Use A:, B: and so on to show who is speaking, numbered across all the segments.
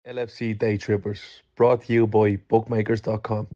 A: LFC Daytrippers, brought to you by bookmakers.com.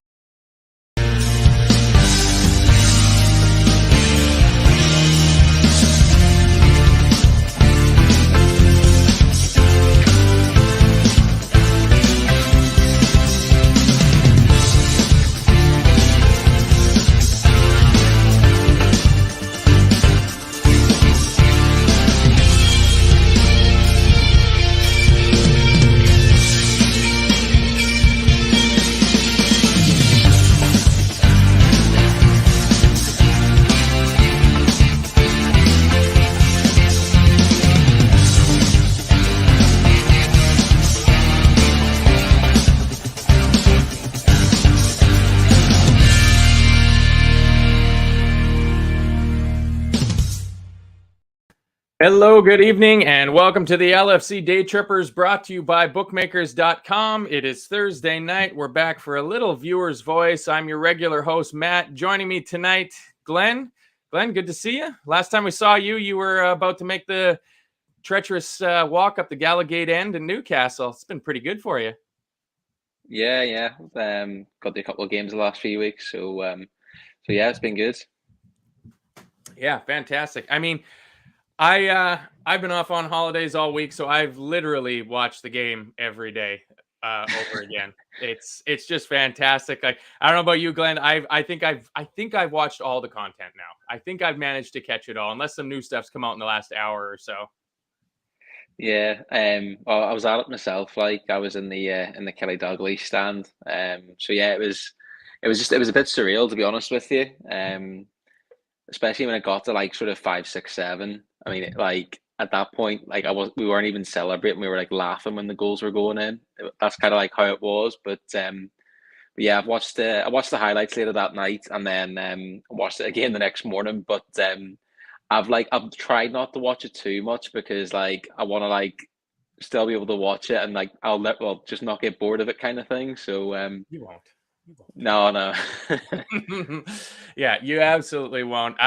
B: Hello, good evening, and welcome to the LFC Daytrippers, brought to you by bookmakers.com. It is Thursday night. We're back for a little viewer's voice. I'm your regular host, Matt. Joining me tonight, Glenn. Glenn, good to see you. Last time we saw you, you were about to make the treacherous walk up the Gallagate end in Newcastle. It's been pretty good for you.
C: Yeah. Got to a couple of games the last few weeks, so yeah, it's been good.
B: Yeah, fantastic. I mean, I've been off on holidays all week, so I've literally watched the game every day over again. It's just fantastic. I don't know about you, Glenn. I think I've watched all the content now. I think I've managed to catch it all, unless some new stuff's come out in the last hour or so.
C: Yeah, well, I was at it myself. Like I was in the Kelly Dalglish stand. So yeah, it was a bit surreal, to be honest with you. Especially when it got to like sort of 5, 6, 7. I mean, like at that point, like we weren't even celebrating. We were like laughing when the goals were going in. That's kind of like how it was. But yeah, I watched the highlights later that night, and then I watched it again the next morning. But I've tried not to watch it too much because like I want to like still be able to watch it, and like just not get bored of it, kind of thing. So
B: You won't.
C: no.
B: Yeah, you absolutely won't.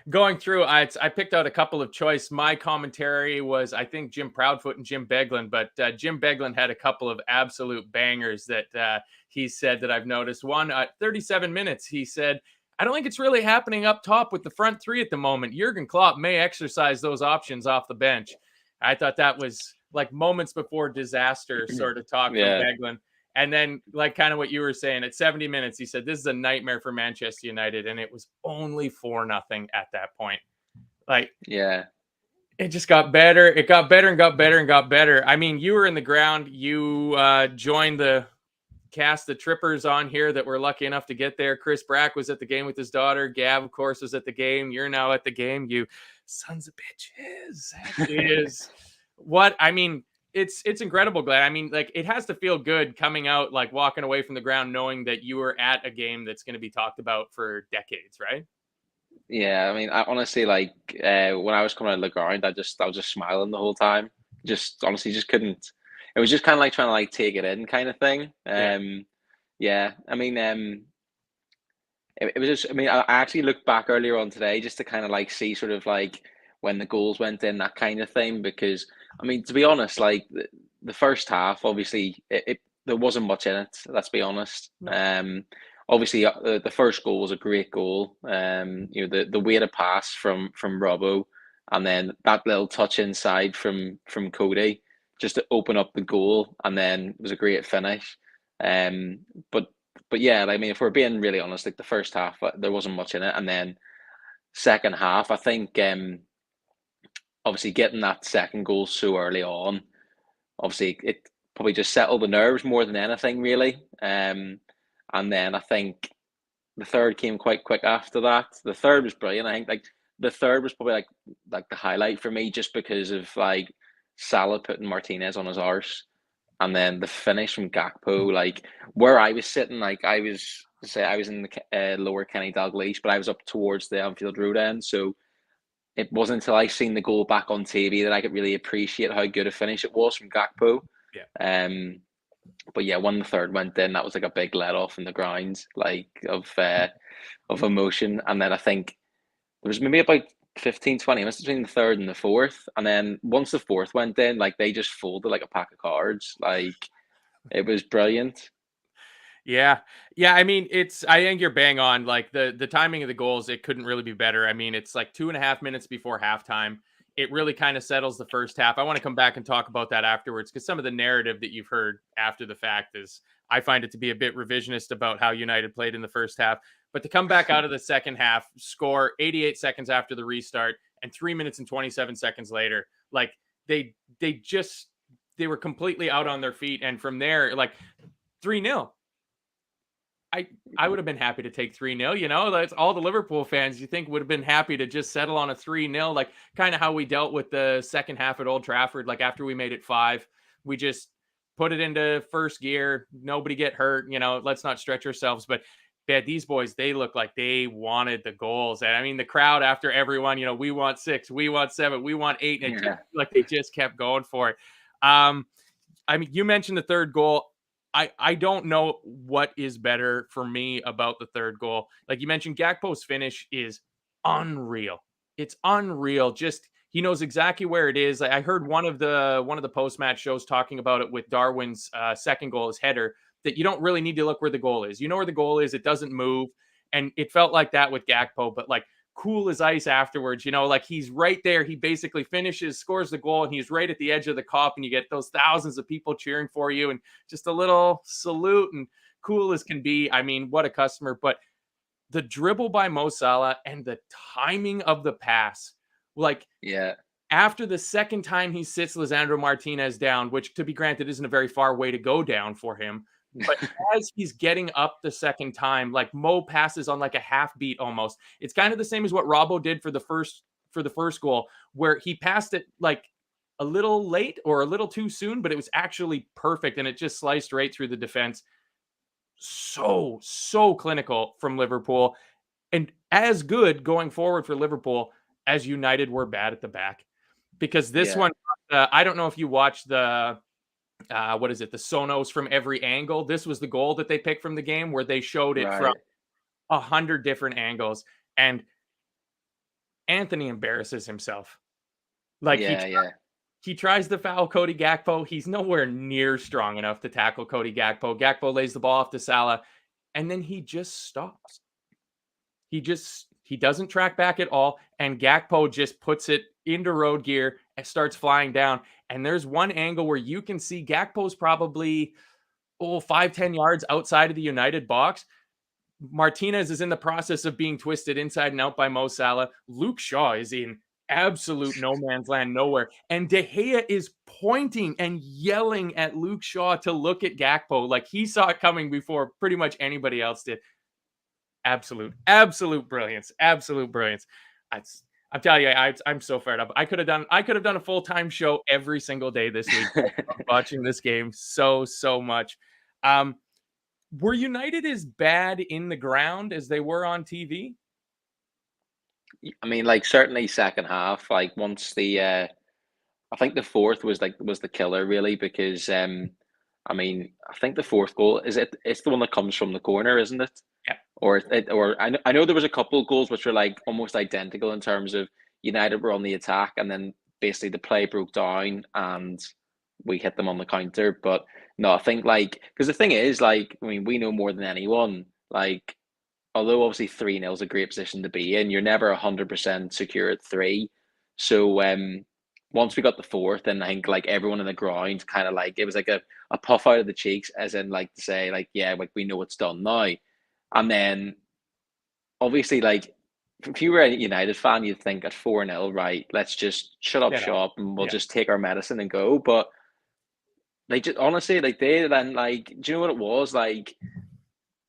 B: Going through, I picked out a couple of choice. My commentary was, I think, Jim Proudfoot and Jim Beglin, but Jim Beglin had a couple of absolute bangers that he said that I've noticed. One, 37 minutes, he said, I don't think it's really happening up top with the front three at the moment. Jurgen Klopp may exercise those options off the bench. I thought that was like moments before disaster sort of talk
C: Yeah.
B: from Beglin. And then, like kind of what you were saying, at 70 minutes, he said, this is a nightmare for Manchester United. And it was only 4-0 at that point. Like,
C: Yeah.
B: it just got better. It got better and got better and got better. I mean, you were in the ground. You joined the cast, the Trippers on here that were lucky enough to get there. Chris Brack was at the game with his daughter. Gav, of course, was at the game. You're now at the game. You sons of bitches. That is what I mean. It's incredible, Glenn. I mean, like, it has to feel good coming out, like walking away from the ground, knowing that you were at a game that's going to be talked about for decades, right?
C: Yeah, I mean, I honestly like when I was coming out of the ground, I was just smiling the whole time. Just honestly, just couldn't. It was just kind of like trying to like take it in, kind of thing.
B: Yeah.
C: Yeah. I mean, it was just. I mean, I actually looked back earlier on today just to kind of like see sort of like when the goals went in, that kind of thing. Because I mean, to be honest, like the first half, obviously, there wasn't much in it. Let's be honest. Obviously, the first goal was a great goal. The weighted pass from Robbo, and then that little touch inside from Cody, just to open up the goal, and then it was a great finish. Um, but but yeah, I mean, if we're being really honest, like the first half, there wasn't much in it, and then second half, I think obviously getting that second goal so early on, obviously it probably just settled the nerves more than anything, really. And then I think the third came quite quick after that. The third was brilliant. I think like the third was probably like the highlight for me, just because of like Salah putting Martinez on his arse, and then the finish from Gakpo. Like where I was sitting, like I was in the lower Kenny Dalglish, but I was up towards the Anfield Road end. So it wasn't until I seen the goal back on TV that I could really appreciate how good a finish it was from Gakpo.
B: Yeah.
C: But yeah, when the third went in, that was like a big let off in the ground, like of emotion. And then I think there was maybe about 15, 20 minutes between the third and the fourth. And then once the fourth went in, like they just folded like a pack of cards. Like It was brilliant.
B: Yeah. Yeah. I mean, I think you're bang on. Like the timing of the goals, it couldn't really be better. I mean, it's like 2.5 minutes before halftime. It really kind of settles the first half. I want to come back and talk about that afterwards because some of the narrative that you've heard after the fact is, I find it to be a bit revisionist about how United played in the first half. But to come back out of the second half, score 88 seconds after the restart, and 3 minutes and 27 seconds later, like they just they were completely out on their feet. And from there, like 3-0. I would have been happy to take 3-0. You know, that's all the Liverpool fans you think would have been happy to just settle on a 3-0, like kind of how we dealt with the second half at Old Trafford. Like after we made it 5, we just put it into first gear. Nobody get hurt. You know, let's not stretch ourselves. But yeah, these boys, they look like they wanted the goals. And I mean, the crowd after everyone, you know, we want 6, we want 7, we want 8. And it just, like they just kept going for it. I mean, you mentioned the third goal. I don't know what is better for me about the third goal. Like you mentioned, Gakpo's finish is unreal. It's unreal. Just he knows exactly where it is. I heard one of the post match shows talking about it with Darwin's second goal, his header, that you don't really need to look where the goal is. You know where the goal is. It doesn't move, and it felt like that with Gakpo. But like cool as ice afterwards, you know, like he's right there. He basically finishes, scores the goal, and he's right at the edge of the Kop, and you get those thousands of people cheering for you, and just a little salute, and cool as can be. I mean, what a customer. But the dribble by Mo Salah and the timing of the pass, like
C: Yeah.
B: after the second time he sits Lisandro Martinez down, which to be granted isn't a very far way to go down for him. But as he's getting up the second time, like Mo passes on like a half beat almost. It's kind of the same as what Robbo did for the first goal, where he passed it like a little late or a little too soon, but it was actually perfect and it just sliced right through the defense. So clinical from Liverpool, and as good going forward for Liverpool as United were bad at the back. Because this one, I don't know if you watched the what is it, the Sonos from every angle. This was the goal that they picked from the game where they showed it from
C: Right.
B: 100 different angles, and Anthony embarrasses himself. Like
C: Yeah.
B: he tries to foul Cody Gakpo. He's nowhere near strong enough to tackle Cody Gakpo. Gakpo lays the ball off to Salah, and then he just stops. He doesn't track back at all, and Gakpo just puts it into road gear and starts flying down. And there's one angle where you can see Gakpo's probably 5-10 yards outside of the United box. Martinez is in the process of being twisted inside and out by Mo Salah. Luke Shaw is in absolute no man's land nowhere. And De Gea is pointing and yelling at Luke Shaw to look at Gakpo like he saw it coming before pretty much anybody else did. Absolute brilliance. Absolute brilliance. I'm telling you, I'm so fired up. I could have done a full-time show every single day this week watching this game so much. Were United as bad in the ground as they were on TV?
C: I mean, like certainly second half. Like once I think the fourth was the killer really because I mean I think the fourth goal it's the one that comes from the corner, isn't it?
B: Yeah.
C: Or I know there was a couple of goals which were like almost identical in terms of United were on the attack and then basically the play broke down and we hit them on the counter. But no, I think like because the thing is like I mean we know more than anyone like although obviously 3-0 is a great position to be in, you're never 100% secure at 3. So once we got the fourth, and I think like everyone in the ground kind of like it was like a puff out of the cheeks, as in like to say like yeah, like we know it's done now. And then obviously like if you were a United fan, you'd think at 4-0, right, let's just shut up shop and we'll just take our medicine and go. But they just honestly like they then like do you know what it was like?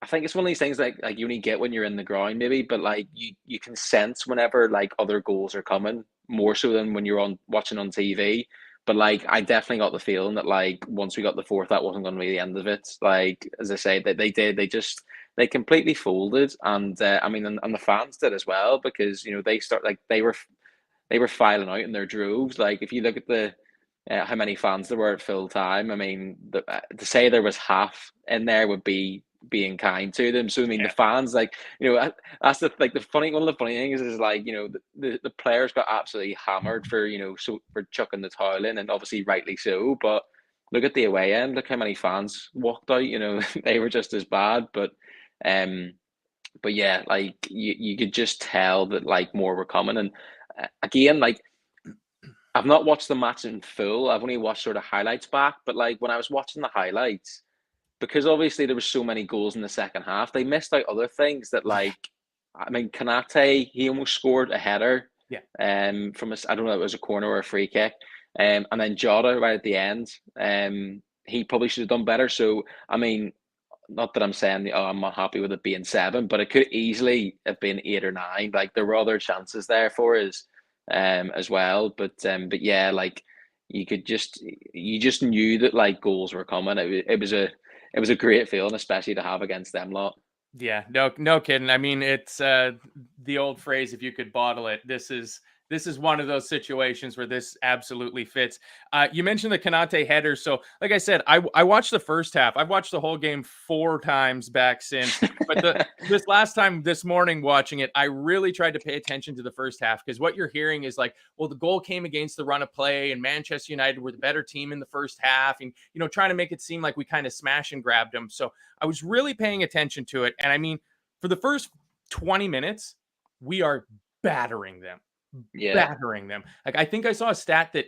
C: I think it's one of these things like you only get when you're in the ground, maybe, but like you can sense whenever like other goals are coming more so than when you're on watching on TV. But like I definitely got the feeling that like once we got the fourth, that wasn't going to be the end of it. Like as I say, that they completely folded, and I mean, and the fans did as well because you know they were filing out in their droves. Like if you look at the how many fans there were at full time, I mean, to say there was half in there would be being kind to them. So I mean, the fans, like you know, that's the like the funny one of the funny things is like you know the players got absolutely hammered for you know so for chucking the towel in, and obviously rightly so. But look at the away end. Look how many fans walked out. You know, they were just as bad. But yeah, like you could just tell that like more were coming. And again, like I've not watched the match in full. I've only watched sort of highlights back. But like when I was watching the highlights, because obviously there was so many goals in the second half, they missed out other things that like, I mean, Kanate, he almost scored a header.
B: Yeah.
C: From a, I don't know if it was a corner or a free kick. And then Jota right at the end. He probably should have done better. So I mean, not that I'm saying, oh, I'm not happy with it being 7, but it could easily have been 8 or 9. Like there were other chances there for us, as well. But yeah, like you just knew that like goals were coming. It was a great feeling, especially to have against them lot.
B: Yeah, no kidding. I mean, it's the old phrase, if you could bottle it. This is one of those situations where this absolutely fits. You mentioned the Kanate header. So, like I said, I watched the first half. I've watched the whole game 4 times back since. But this last time this morning watching it, I really tried to pay attention to the first half, because what you're hearing is like, well, the goal came against the run of play, and Manchester United were the better team in the first half, and trying to make it seem like we kind of smash and grabbed them. So I was really paying attention to it, and I mean, for the first 20 minutes, we are battering them. Like I think I saw a stat that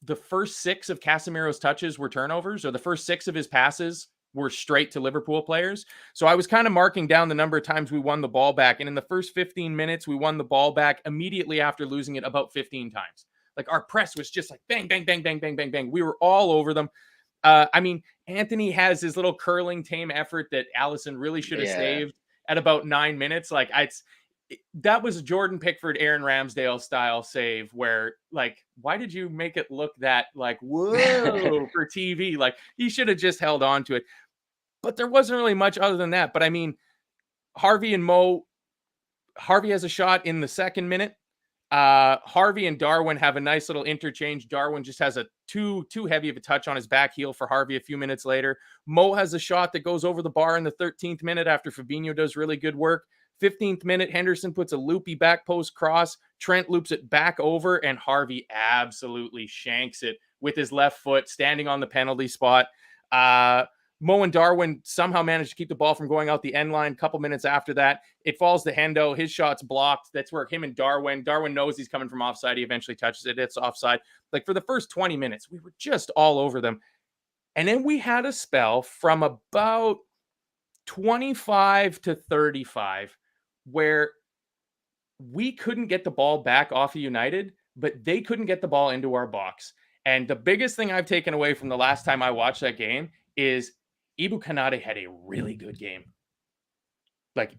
B: the first 6 of Casemiro's touches were turnovers, or the first 6 of his passes were straight to Liverpool players. So I was kind of marking down the number of times we won the ball back. And in the first 15 minutes, we won the ball back immediately after losing it about 15 times. Like our press was just like bang, bang, bang, bang, bang, bang, bang. We were all over them. I mean, Anthony has his little curling tame effort that Allison really should have saved at about 9 minutes. Like that was a Jordan Pickford, Aaron Ramsdale style save where, like, why did you make it look that like, whoa, for TV? Like he should have just held on to it. But there wasn't really much other than that. But I mean, Harvey has a shot in the second minute. Harvey and Darwin have a nice little interchange. Darwin just has a too heavy of a touch on his back heel for Harvey a few minutes later. Mo has a shot that goes over the bar in the 13th minute after Fabinho does really good work. 15th minute, Henderson puts a loopy back post cross. Trent loops it back over, and Harvey absolutely shanks it with his left foot, standing on the penalty spot. Mo and Darwin somehow managed to keep the ball from going out the end line. A couple minutes after that, it falls to Hendo. His shot's blocked. That's where him and Darwin knows he's coming from offside. He eventually touches it. It's offside. Like for the first 20 minutes, we were just all over them. And then we had a spell from about 25 to 35 where we couldn't get the ball back off of United, but they couldn't get the ball into our box. And the biggest thing I've taken away from the last time I watched that game is Ibu Kanate had a really good game. Like,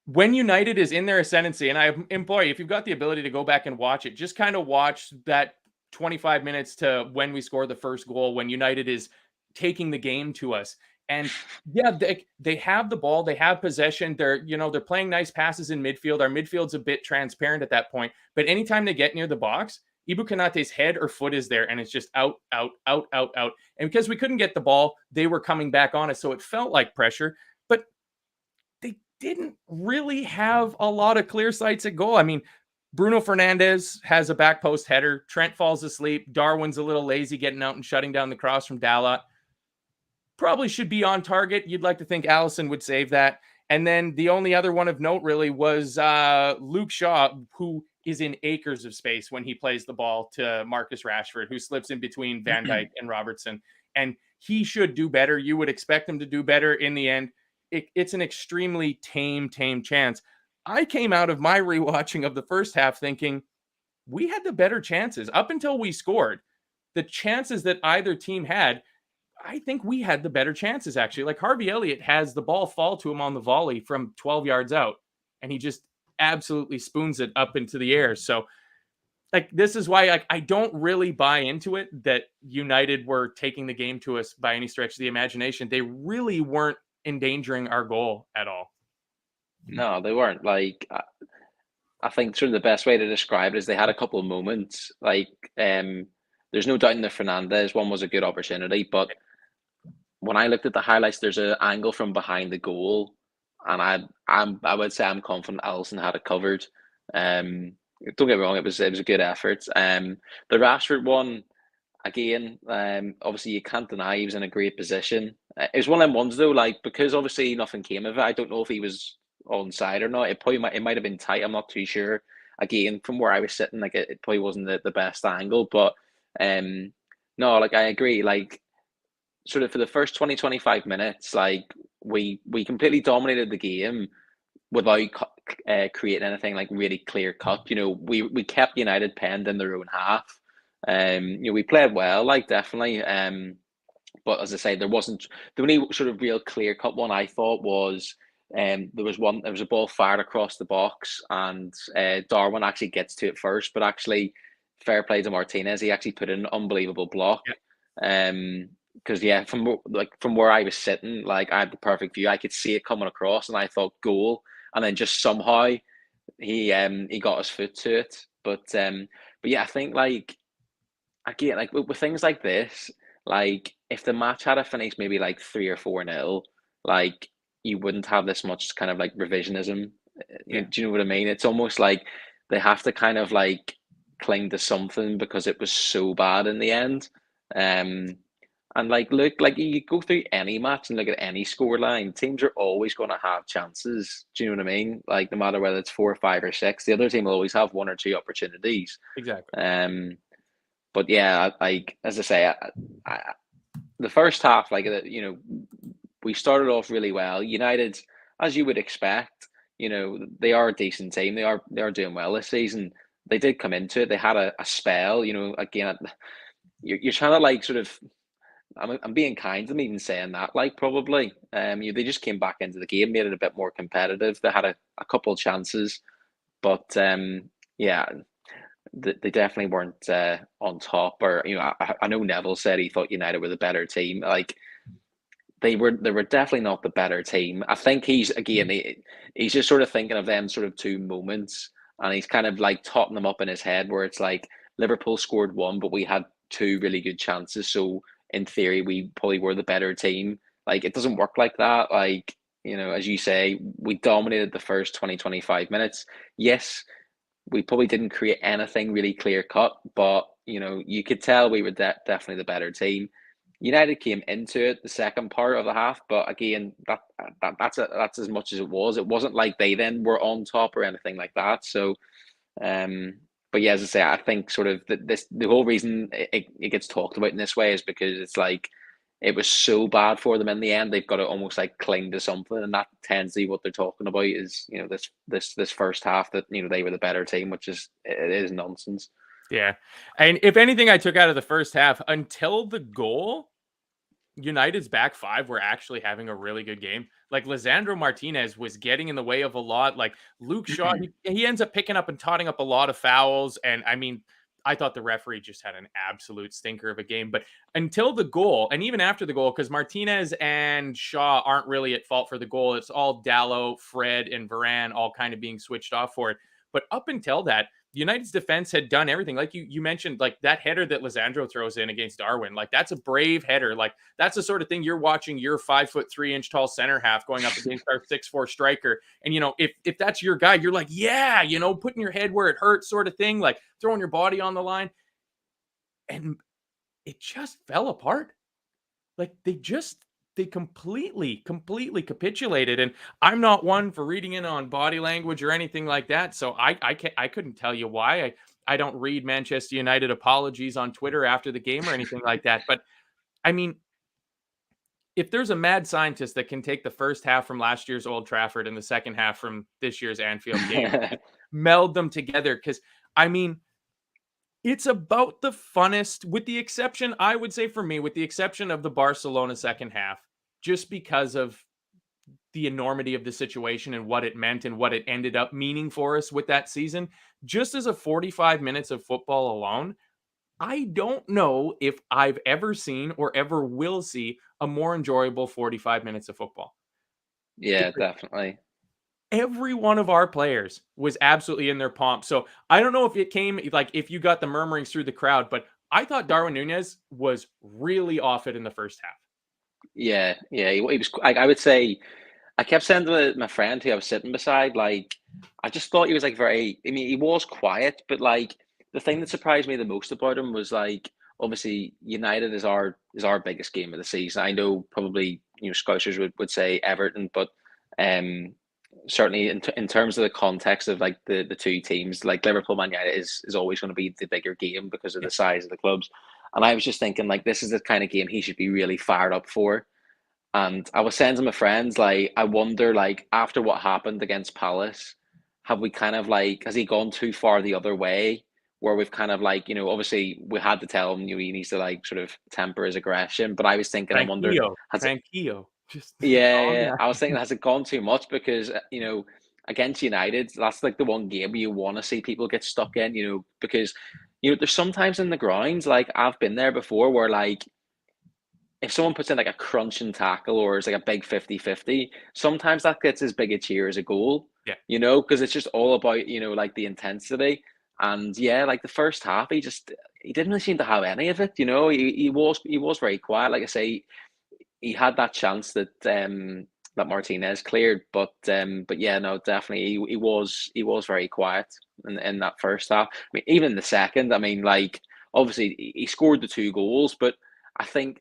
B: when United is in their ascendancy, and I implore you, if you've got the ability to go back and watch it, just kind of watch that 25 minutes to when we scored the first goal, when United is taking the game to us. And yeah, they have the ball, they have possession. They're playing nice passes in midfield. Our midfield's a bit transparent at that point, but anytime they get near the box, Ibu Kanate's head or foot is there, and it's just out. And because we couldn't get the ball, they were coming back on us, so it felt like pressure, but they didn't really have a lot of clear sights at goal. I mean, Bruno Fernandes has a back post header. Trent falls asleep. Darwin's a little lazy getting out and shutting down the cross from Dalot. Probably should be on target. You'd like to think Allison would save that. And then the only other one of note really was Luke Shaw, who is in acres of space when he plays the ball to Marcus Rashford, who slips in between Van Dijk and Robertson. And he should do better. You would expect him to do better. In the end, it's an extremely tame chance. I came out of my rewatching of the first half thinking we had the better chances. Up until we scored, the chances that either team had, I think we had the better chances, actually. Like Harvey Elliott has the ball fall to him on the volley from 12 yards out, and he just absolutely spoons it up into the air. So, like, this is why I don't really buy into it that United were taking the game to us by any stretch of the imagination. They really weren't endangering our goal at all.
C: No, they weren't. Like, I think sort of the best way to describe it is they had a couple of moments. Like, there's no doubt in the Fernandes one was a good opportunity, but when I looked at the highlights, there's an angle from behind the goal, and I would say I'm confident Alisson had it covered. Don't get me wrong, it was a good effort. The Rashford one, again, obviously you can't deny he was in a great position. It was one of them ones though, like because obviously nothing came of it. I don't know if he was onside or not. It might have been tight. I'm not too sure. Again, from where I was sitting, like it probably wasn't the best angle, but no, like I agree. Like sort of for the first 20-25 minutes, like we completely dominated the game without creating anything like really clear cut. You know, we kept United penned in their own half. You know, we played well, like definitely. But as I say, there wasn't the only sort of real clear cut one I thought was there was a ball fired across the box and Darwin actually gets to it first, but actually fair play to Martinez, he actually put in an unbelievable block. Because yeah, from where I was sitting, like I had the perfect view. I could see it coming across and I thought goal. And then just somehow he got his foot to it. But yeah, I think like again, like with things like this, like if the match had a finished maybe like 3 or 4-0, like you wouldn't have this much kind of like revisionism. Do you know what I mean? It's almost like they have to kind of like cling to something because it was so bad in the end. And like look, like you go through any match and look at any scoreline, teams are always going to have chances. Do you know what I mean? Like no matter whether it's 4, 5, or 6, the other team will always have 1 or 2 opportunities.
B: Exactly.
C: But yeah, like as I say, the first half, like you know, we started off really well. United, as you would expect, you know, they are a decent team. They are doing well this season. They did come into it. They had a spell. You know, again, you're trying to like sort of. I'm being kind to them even saying that. Like probably, they just came back into the game, made it a bit more competitive. They had a couple of chances, but yeah. They definitely weren't on top, or you know, I know Neville said he thought United were the better team. Like they were definitely not the better team. I think he's just sort of thinking of them sort of 2 moments, and he's kind of like totting them up in his head where it's like Liverpool scored 1, but we had 2 really good chances. So in theory, we probably were the better team. Like it doesn't work like that. Like you know, as you say, we dominated the first 20-25 minutes. Yes, we probably didn't create anything really clear cut, but you know, you could tell we were definitely the better team. United came into it the second part of the half, but again, that's as much as it was. It wasn't like they then were on top or anything like that. So, but yeah, as I say, I think sort of the whole reason it gets talked about in this way is because it's like it was so bad for them in the end. They've got to almost like cling to something, and that tends to be what they're talking about. Is you know this first half that you know they were the better team, which is it is nonsense.
B: Yeah, and if anything, I took out of the first half until the goal. United's back 5 were actually having a really good game. Like Lisandro Martinez was getting in the way of a lot. Like Luke Shaw, he ends up picking up and totting up a lot of fouls. And I mean, I thought the referee just had an absolute stinker of a game. But until the goal, and even after the goal, because Martinez and Shaw aren't really at fault for the goal. It's all Dallo, Fred, and Varane all kind of being switched off for it. But up until that, United's defense had done everything. Like you mentioned, like that header that Lisandro throws in against Darwin, like that's a brave header. Like that's the sort of thing you're watching your 5'3" tall center half going up against our 6'4" striker. And you know, if that's your guy, you're like, yeah, you know, putting your head where it hurts, sort of thing, like throwing your body on the line. And it just fell apart. Like they completely capitulated. And I'm not one for reading in on body language or anything like that. So I couldn't tell you why. I don't read Manchester United apologies on Twitter after the game or anything like that. But I mean, if there's a mad scientist that can take the first half from last year's Old Trafford and the second half from this year's Anfield game, meld them together. Because I mean, it's about the funnest, with the exception, I would say for me, with the exception of the Barcelona second half, just because of the enormity of the situation and what it meant and what it ended up meaning for us with that season. Just as a 45 minutes of football alone, I don't know if I've ever seen or ever will see a more enjoyable 45 minutes of football.
C: Yeah, definitely.
B: Every one of our players was absolutely in their pomp. So I don't know if it came like if you got the murmurings through the crowd, but I thought Darwin Núñez was really off it in the first half.
C: Yeah, he was. I would say, I kept saying to my friend who I was sitting beside, like, I just thought he was like very. I mean, he was quiet, but like the thing that surprised me the most about him was like, obviously United is our biggest game of the season. I know probably Scousers would say Everton, but certainly in terms of the context of like the two teams, like Liverpool Man United is always going to be the bigger game because of the size of the clubs. And I was just thinking, like, this is the kind of game he should be really fired up for. And I was saying to my friends, like, I wonder, like, after what happened against Palace, have we kind of like, has he gone too far the other way? Where we've kind of like, obviously we had to tell him, he needs to like sort of temper his aggression. But I was thinking, I wonder,
B: Tranquillo. Just
C: yeah, I was thinking, has it gone too much? Because against United, that's like the one game you want to see people get stuck in, because there's sometimes in the grounds, like I've been there before, where like if someone puts in like a crunching tackle or it's like a big 50-50, sometimes that gets as big a cheer as a goal.
B: Yeah.
C: Because it's just all about, like the intensity. And yeah, like the first half, he didn't really seem to have any of it. He was very quiet. Like I say, he had that chance that that Martinez cleared, but yeah, no, definitely he was very quiet in that first half. I mean, even in the second, I mean, like obviously he scored the 2 goals, but I think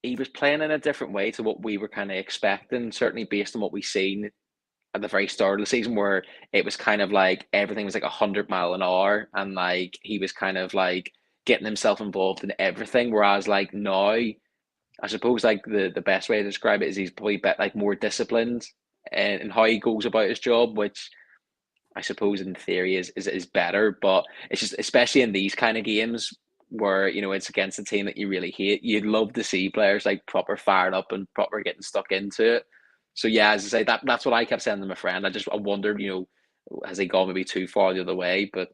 C: he was playing in a different way to what we were kind of expecting, certainly based on what we've seen at the very start of the season, where it was kind of like everything was like 100 mile an hour, and like he was kind of like getting himself involved in everything. Whereas like now, I suppose like the best way to describe it is he's probably like more disciplined in how he goes about his job, which I suppose in theory is better. But it's just, especially in these kind of games where it's against a team that you really hate, you'd love to see players like proper fired up and proper getting stuck into it. So yeah, as I say, that's what I kept saying to my friend. I wondered, has he gone maybe too far the other way? But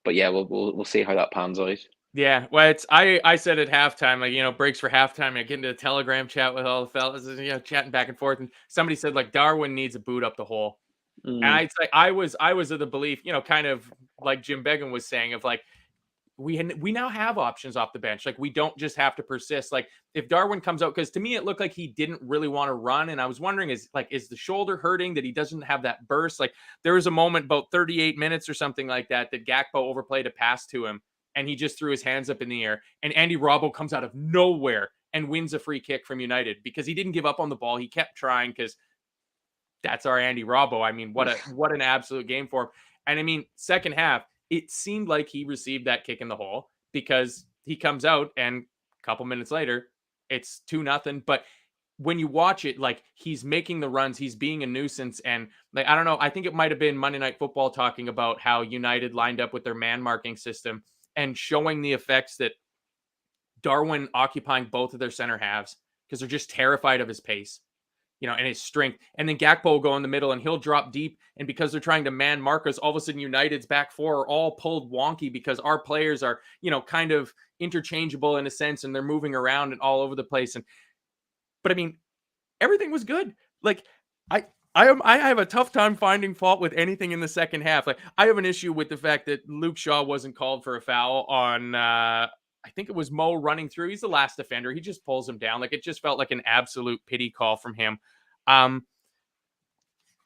C: yeah, we'll see how that pans out.
B: Yeah, well, I said at halftime, like, breaks for halftime, I get into a Telegram chat with all the fellas, chatting back and forth, and somebody said like Darwin needs a boot up the hole. And I'd say I was of the belief, kind of like Jim Began was saying, of like we now have options off the bench. Like we don't just have to persist. Like if Darwin comes out, because to me it looked like he didn't really want to run, and I was wondering, is the shoulder hurting that he doesn't have that burst? Like there was a moment about 38 minutes or something like that Gakpo overplayed a pass to him, and he just threw his hands up in the air, and Andy Robbo comes out of nowhere and wins a free kick from United because he didn't give up on the ball. He kept trying, because that's our Andy Robbo. I mean, what an absolute game for him. And I mean, second half, it seemed like he received that kick in the hole, because he comes out and a couple minutes later, it's 2-0. But when you watch it, like he's making the runs, he's being a nuisance. And like, I don't know, I think it might've been Monday Night Football talking about how United lined up with their man marking system and showing the effects that Darwin occupying both of their center halves, because they're just terrified of his pace, and his strength. And then Gakpo will go in the middle and he'll drop deep. And because they're trying to man mark us, all of a sudden United's back four are all pulled wonky, because our players are, kind of interchangeable in a sense, and they're moving around and all over the place. But I mean, everything was good. Like I have a tough time finding fault with anything in the second half. Like I have an issue with the fact that Luke Shaw wasn't called for a foul on, I think it was Mo running through. He's the last defender. He just pulls him down. Like it just felt like an absolute pity call from him.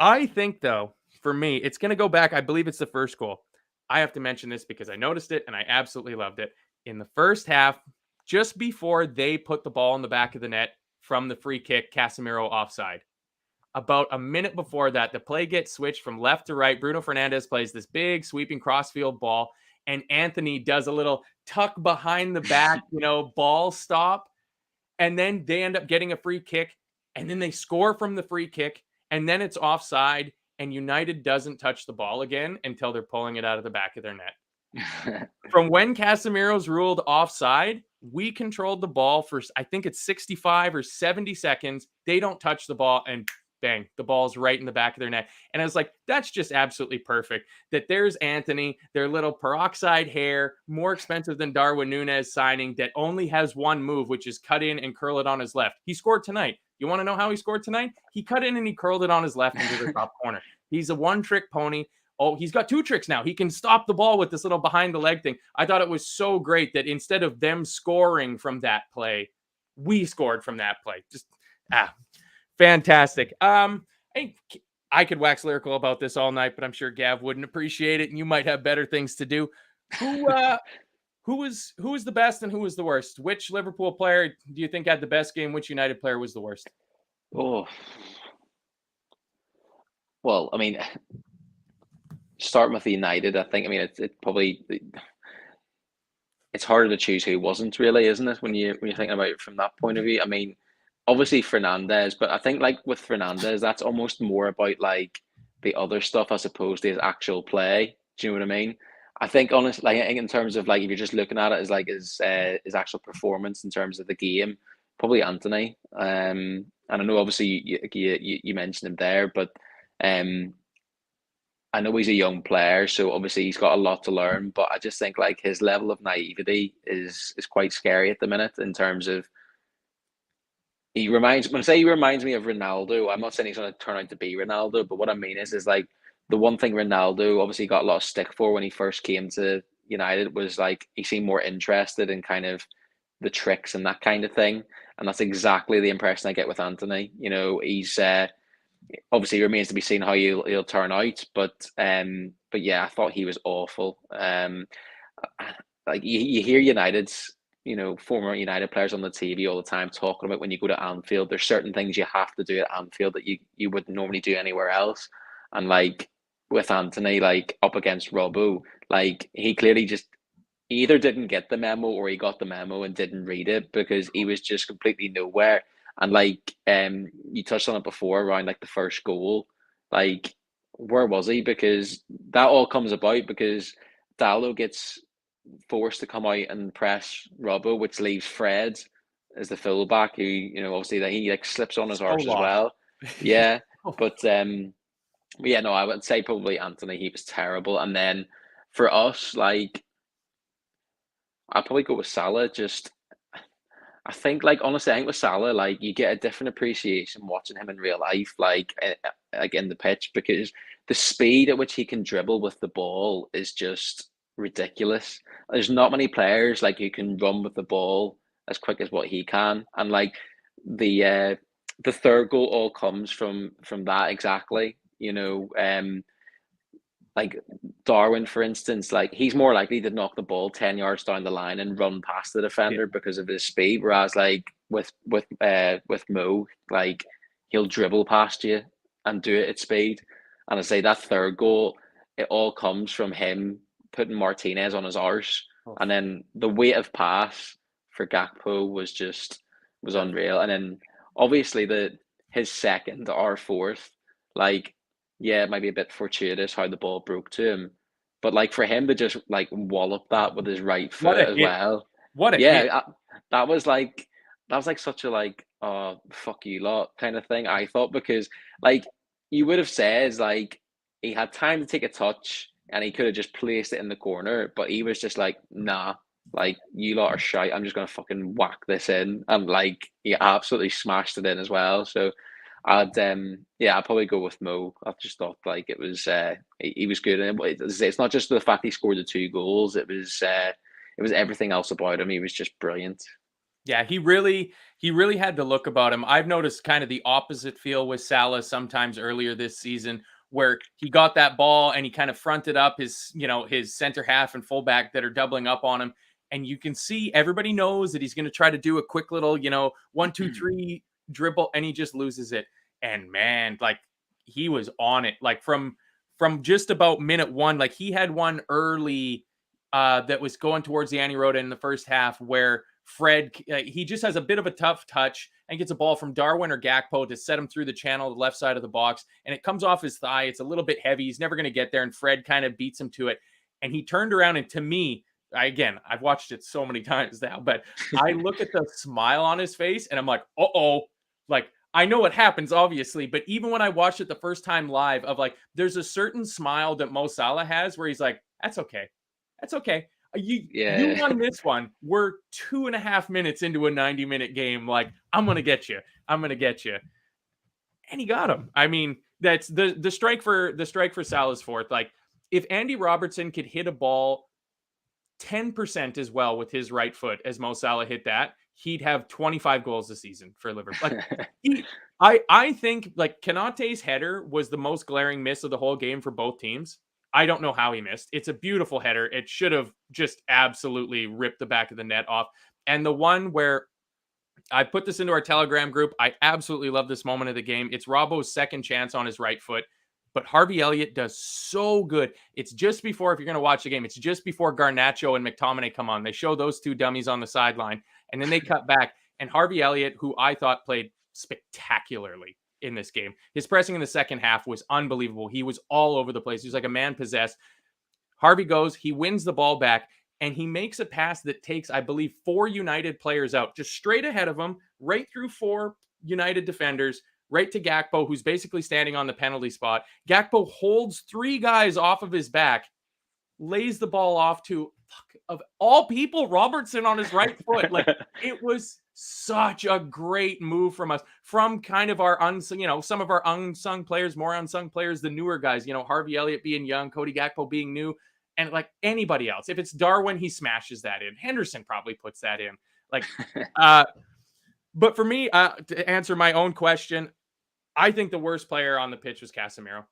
B: I think though, for me, it's going to go back. I believe it's the first goal. I have to mention this because I noticed it and I absolutely loved it. In the first half, just before they put the ball in the back of the net from the free kick, Casemiro offside. About a minute before that, the play gets switched from left to right. Bruno Fernandes plays this big sweeping crossfield ball, and Anthony does a little tuck behind the back, ball stop. And then they end up getting a free kick, and then they score from the free kick, and then it's offside, and United doesn't touch the ball again until they're pulling it out of the back of their net. From when Casemiro's ruled offside, we controlled the ball for, I think it's 65 or 70 seconds. They don't touch the ball, and bang, the ball's right in the back of their net. And I was like, that's just absolutely perfect. That there's Anthony, their little peroxide hair, more expensive than Darwin Núñez signing, that only has one move, which is cut in and curl it on his left. He scored tonight. You want to know how he scored tonight? He cut in and he curled it on his left into the top corner. He's a one-trick pony. Oh, he's got 2 tricks now. He can stop the ball with this little behind the leg thing. I thought it was so great that instead of them scoring from that play, we scored from that play. Just, fantastic. I could wax lyrical about this all night, but I'm sure Gav wouldn't appreciate it, and you might have better things to do. who was the best and who was the worst? Which Liverpool player do you think had the best game? Which United player was the worst?
C: Oh, well, I mean, starting with the United, I think. I mean, it probably it's harder to choose who wasn't really, isn't it? When you're thinking about it from that point of view. I mean, obviously Fernandez, but I think like with Fernandez, that's almost more about like the other stuff as opposed to his actual play. Do you know what I mean? I think honestly, like I think in terms of like if you're just looking at it as like his actual performance in terms of the game, probably Anthony. And I know obviously you mentioned him there, but um I know he's a young player, so obviously he's got a lot to learn. But I just think like his level of naivety is quite scary at the minute in terms of when I say he reminds me of Ronaldo, I'm not saying he's going to turn out to be Ronaldo, but what I mean is like the one thing Ronaldo obviously got a lot of stick for when he first came to United was like he seemed more interested in kind of the tricks and that kind of thing, and that's exactly the impression I get with Anthony. You know, he's obviously it remains to be seen how he'll turn out, but yeah, I thought he was awful. Like you hear United's former United players on the TV all the time talking about when you go to Anfield, there's certain things you have to do at Anfield that you wouldn't normally do anywhere else. And like with Anthony, like up against Robbo, like he clearly just either didn't get the memo or he got the memo and didn't read it because he was just completely nowhere. And like you touched on it before around like the first goal, like where was he? Because that all comes about because Dallo gets forced to come out and press Robbo, which leaves Fred as the fullback, who obviously that he like slips on his
B: So
C: arse as
B: lost.
C: well. Yeah, but yeah, no, I would say probably Anthony. He was terrible, and then for us, like I'd probably go with Salah. Just I think, like honestly, I think with Salah, like you get a different appreciation watching him in real life, like in the pitch, because the speed at which he can dribble with the ball is just ridiculous. There's not many players like who can run with the ball as quick as what he can, and like the uh, the third goal all comes from that exactly. Like Darwin, for instance, like he's more likely to knock the ball 10 yards down the line and run past the defender because of his speed. Whereas like with Mo, like he'll dribble past you and do it at speed. And I say that third goal, it all comes from him putting Martinez on his arse. And then the weight of pass for Gakpo was unreal. And then obviously his second or fourth, like yeah, it might be a bit fortuitous how the ball broke to him, but like for him to just like wallop that with his right foot as well.
B: What a hit.
C: Yeah, that was like such a like fuck you lot kind of thing. I thought because like you would have said like he had time to take a touch and he could have just placed it in the corner, but he was just like nah. Like you lot are shite. I'm just gonna fucking whack this in, and like he absolutely smashed it in as well. So I'd probably go with Mo. I just thought like it was he was good, and it's not just the fact he scored the two goals. It was everything else about him. He was just brilliant.
B: Yeah, he really had the look about him. I've noticed kind of the opposite feel with Salah sometimes earlier this season, where he got that ball and he kind of fronted up his center half and fullback that are doubling up on him. And you can see everybody knows that he's going to try to do a quick little, 1, 2, 3 dribble, and he just loses it. And man, like he was on it, like from just about minute one. Like he had one early that was going towards the Annie Rota in the first half where Fred, he just has a bit of a tough touch and gets a ball from Darwin or Gakpo to set him through the channel, the left side of the box, and it comes off his thigh. It's a little bit heavy. He's never going to get there, and Fred kind of beats him to it. And he turned around, and to me, I've watched it so many times now, but I look at the smile on his face, and I'm like, uh-oh. Like, I know what happens, obviously, but even when I watched it the first time live, of like, there's a certain smile that Mo Salah has where he's like, that's okay. That's okay. You won this one. We're 2.5 minutes into a 90-minute game. Like, I'm gonna get you. I'm gonna get you. And he got him. I mean, that's the strike for Salah's fourth. Like, if Andy Robertson could hit a ball 10% as well with his right foot as Mo Salah hit that, he'd have 25 goals this season for Liverpool. Like, I think like Konaté's header was the most glaring miss of the whole game for both teams. I don't know how he missed. It's a beautiful header. It should have just absolutely ripped the back of the net off. And the one where I put this into our Telegram group, I absolutely love this moment of the game. It's Robbo's second chance on his right foot, but Harvey Elliott does so good. It's just before, if you're going to watch the game, it's just before Garnacho and McTominay come on. They show those two dummies on the sideline, and then they cut back. And Harvey Elliott, who I thought played spectacularly in this game, his pressing in the second half was unbelievable. He was all over the place. He was like a man possessed. Harvey goes, he wins the ball back, and he makes a pass that takes, I believe, 4 United players out, just straight ahead of him, right through 4 United defenders, right to Gakpo, who's basically standing on the penalty spot. Gakpo holds 3 guys off of his back, lays the ball off to, of all people, Robertson on his right foot. Like, it was such a great move from us, from kind of our unsung, some of our unsung players, more unsung players, the newer guys, Harvey Elliott being young, Cody Gakpo being new, and like anybody else. If it's Darwin, he smashes that in. Henderson probably puts that in. Like, but for me, to answer my own question, I think the worst player on the pitch was Casemiro.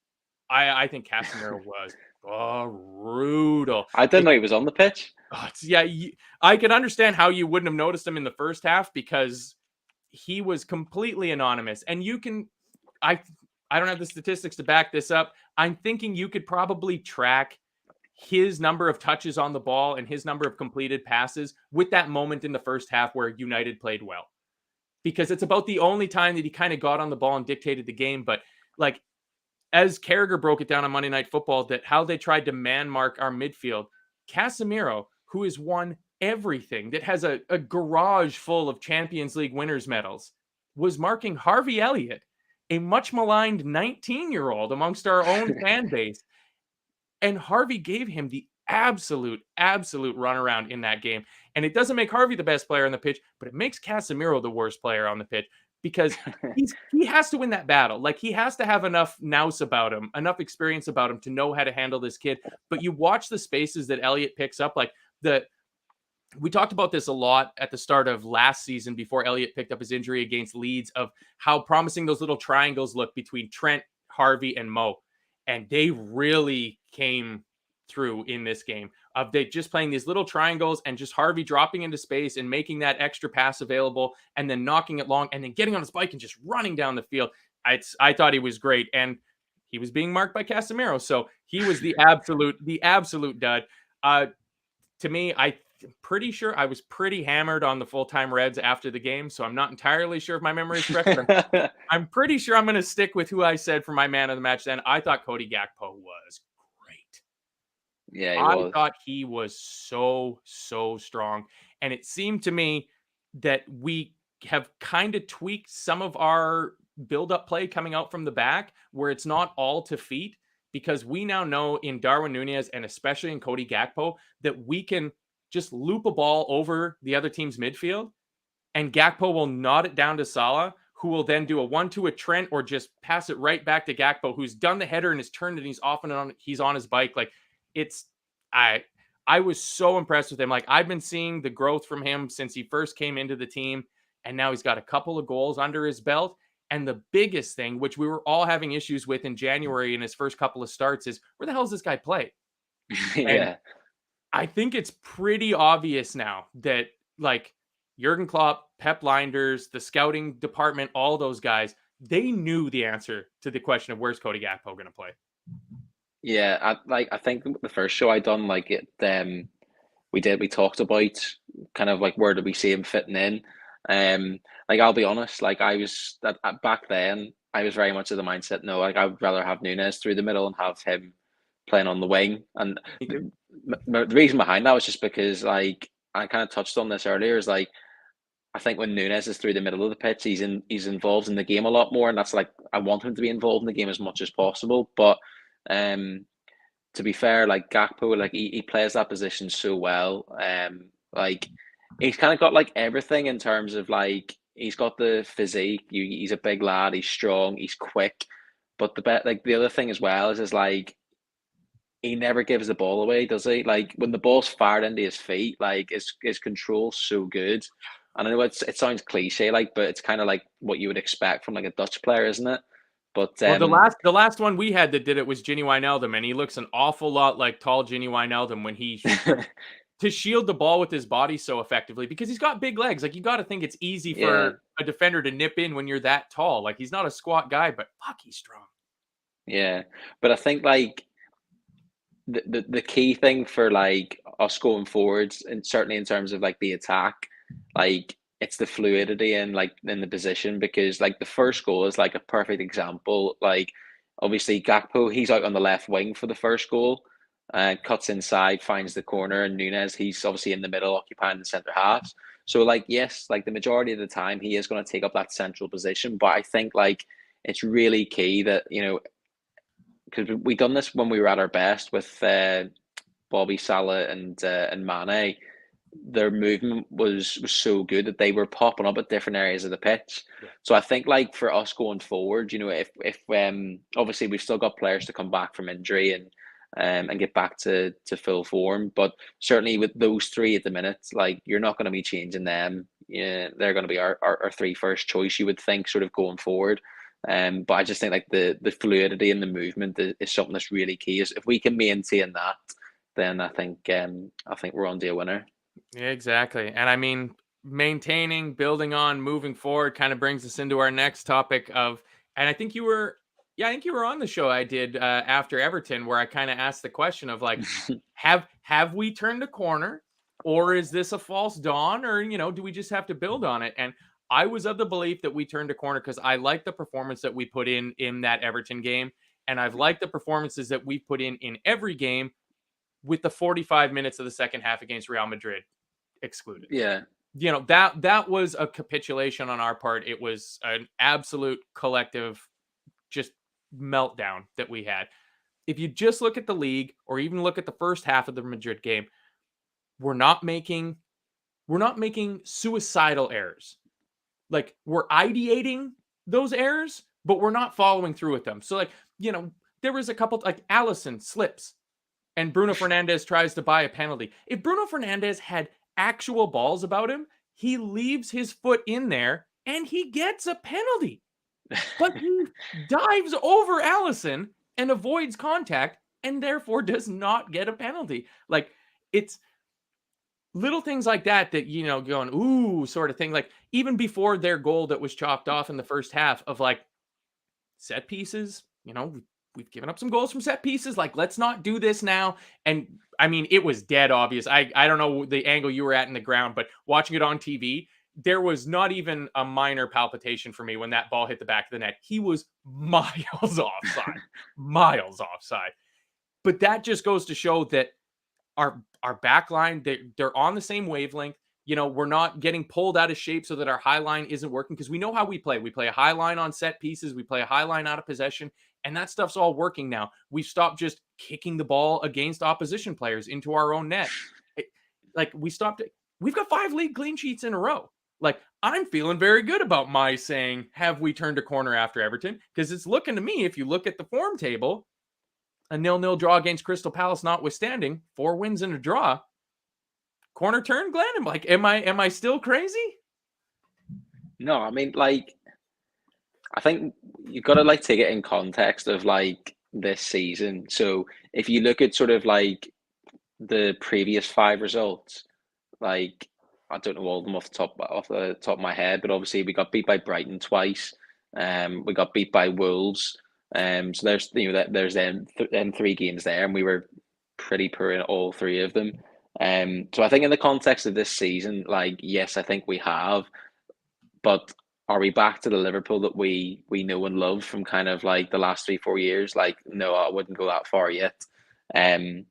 B: I think Casemiro was brutal.
C: I didn't know he was on the pitch.
B: I can understand how you wouldn't have noticed him in the first half because he was completely anonymous. And I don't have the statistics to back this up. I'm thinking you could probably track his number of touches on the ball and his number of completed passes with that moment in the first half where United played well. Because it's about the only time that he kind of got on the ball and dictated the game. But like, as Carragher broke it down on Monday Night Football, that how they tried to man mark our midfield, Casemiro, who has won everything, that has a garage full of Champions League winners medals, was marking Harvey Elliott, a much maligned 19-year-old amongst our own fan base. And Harvey gave him the absolute runaround in that game. And it doesn't make Harvey the best player on the pitch, but it makes Casemiro the worst player on the pitch because he has to win that battle. Like, he has to have enough nous about him, enough experience about him to know how to handle this kid. But you watch the spaces that Elliott picks up, like we talked about this a lot at the start of last season before Elliott picked up his injury against Leeds, of how promising those little triangles look between Trent, Harvey, and Mo. And they really came through in this game of they just playing these little triangles and just Harvey dropping into space and making that extra pass available and then knocking it long and then getting on his bike and just running down the field. I thought he was great, and he was being marked by Casemiro, so he was the absolute dud. To me, I'm pretty sure I was pretty hammered on the full-time Reds after the game, so I'm not entirely sure if my memory is correct. But I'm pretty sure I'm going to stick with who I said for my man of the match then. I thought Cody Gakpo was great.
C: Yeah,
B: I thought he was so strong. And it seemed to me that we have kind of tweaked some of our build-up play coming out from the back where it's not all to feet, because we now know in Darwin Núñez and especially in Cody Gakpo that we can just loop a ball over the other team's midfield and Gakpo will nod it down to Salah, who will then do a 1-2 at Trent or just pass it right back to Gakpo, who's done the header and has turned and he's on his bike. Like, I was so impressed with him. Like, I've been seeing the growth from him since he first came into the team, and now he's got a couple of goals under his belt. And the biggest thing, which we were all having issues with in January in his first couple of starts, is where the hell does this guy play?
C: Yeah.
B: And I think it's pretty obvious now that, like, Jurgen Klopp, Pep Linders, the scouting department, all those guys, they knew the answer to the question of where's Cody Gakpo going to play.
C: Yeah, I think the first show I done, like, we talked about kind of like where do we see him fitting in. Like, I'll be honest, like, I was back then I was very much of the mindset, no, like, I would rather have Núñez through the middle and have him playing on the wing. And the reason behind that was just because, like, I kind of touched on this earlier, is like, I think when Núñez is through the middle of the pitch, he's involved in the game a lot more, and that's, like, I want him to be involved in the game as much as possible. But to be fair, like, Gakpo, like, he plays that position so well. Like, he's kind of got, like, everything in terms of, like, he's got the physique. He's a big lad. He's strong. He's quick. But the other thing as well is like, he never gives the ball away, does he? Like, when the ball's fired into his feet, like, his control's so good. And I know it sounds cliche, like, but it's kind of like what you would expect from, like, a Dutch player, isn't it? But
B: Well, the last one we had that did it was Ginny Wijnaldum, and he looks an awful lot like tall Ginny Wijnaldum when he to shield the ball with his body so effectively because he's got big legs. Like you got to think it's easy for a defender to nip in when you're that tall. Like he's not a squat guy, but fuck, he's strong.
C: Yeah, but I think like the key thing for like us going forwards, and certainly in terms of like the attack, like it's the fluidity and like in the position, because like the first goal is like a perfect example. Like obviously Gakpo, he's out on the left wing for the first goal, cuts inside, finds the corner, and Nunes, he's obviously in the middle, occupying the centre halves. So like yes, like the majority of the time he is going to take up that central position, but I think like it's really key that because we done this when we were at our best with Bobby, Salah, and Mane. Their movement was so good that they were popping up at different areas of the pitch.
B: Yeah.
C: So I think like for us going forward, if obviously we've still got players to come back from injury and get back to full form, but certainly with those three at the minute, like you're not going to be changing them. Yeah, they're going to be our three first choice, you would think, sort of going forward. But I just think like the fluidity and the movement is something that's really key. Is if we can maintain that, then I think we're on to a winner.
B: Yeah, exactly. And I mean, maintaining, building on, moving forward kind of brings us into our next topic of, and I think you were, yeah, I think you were on the show I did after Everton, where I kind of asked the question of like, have we turned a corner, or is this a false dawn, or do we just have to build on it? And I was of the belief that we turned a corner because I like the performance that we put in that Everton game, and I've liked the performances that we put in every game, with the 45 minutes of the second half against Real Madrid excluded.
C: Yeah.
B: That was a capitulation on our part. It was an absolute collective just meltdown that we had. If you just look at the league or even look at the first half of the Madrid game, we're not making suicidal errors. Like we're ideating those errors, but we're not following through with them. So like, there was a couple like Allison slips and Bruno Fernandes tries to buy a penalty. If Bruno Fernandes had actual balls about him, he leaves his foot in there and he gets a penalty. But he dives over Allison and avoids contact and therefore does not get a penalty. Like it's little things like that going, ooh, sort of thing. Like even before their goal that was chalked off in the first half of like set pieces, we've given up some goals from set pieces. Like, let's not do this now. And I mean, it was dead obvious. I don't know the angle you were at in the ground, but watching it on TV, there was not even a minor palpitation for me when that ball hit the back of the net. He was miles offside, miles offside. But that just goes to show that our back line, they're on the same wavelength. We're not getting pulled out of shape so that our high line isn't working, because we know how we play. We play a high line on set pieces. We play a high line out of possession, and that stuff's all working now. We've stopped just kicking the ball against opposition players into our own net. We stopped it. We've got 5 league clean sheets in a row. Like, I'm feeling very good about my saying, have we turned a corner after Everton? Because it's looking to me, if you look at the form table, a 0-0 draw against Crystal Palace notwithstanding, 4 wins and a draw. Corner turn, Glenn? I'm like, am I still crazy?
C: No, I mean, like, I think you've got to like take it in context of like this season. So if you look at sort of like the previous 5 results, like I don't know all of them off the top of my head, but obviously we got beat by Brighton twice. We got beat by Wolves. So there's there's them 3 games there, and we were pretty poor in all 3 of them. So I think in the context of this season, like yes, I think we have, but are we back to the Liverpool that we know and love from kind of like the last 3-4 years? Like no, I wouldn't go that far yet. Again,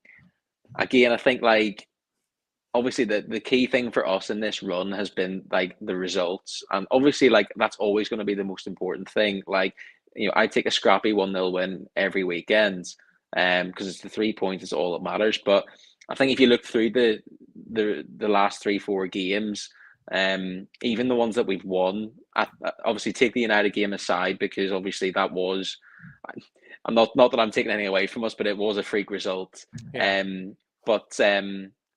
C: I think like obviously the key thing for us in this run has been like the results, and obviously like that's always going to be the most important thing. Like I take a scrappy 1-0 win every weekend, because it's the 3 points is all that matters. But I think if you look through the last 3-4 games, even the ones that we've won, obviously take the United game aside, because obviously that was, I'm not that I'm taking anything away from us, but it was a freak result.
B: Yeah.
C: But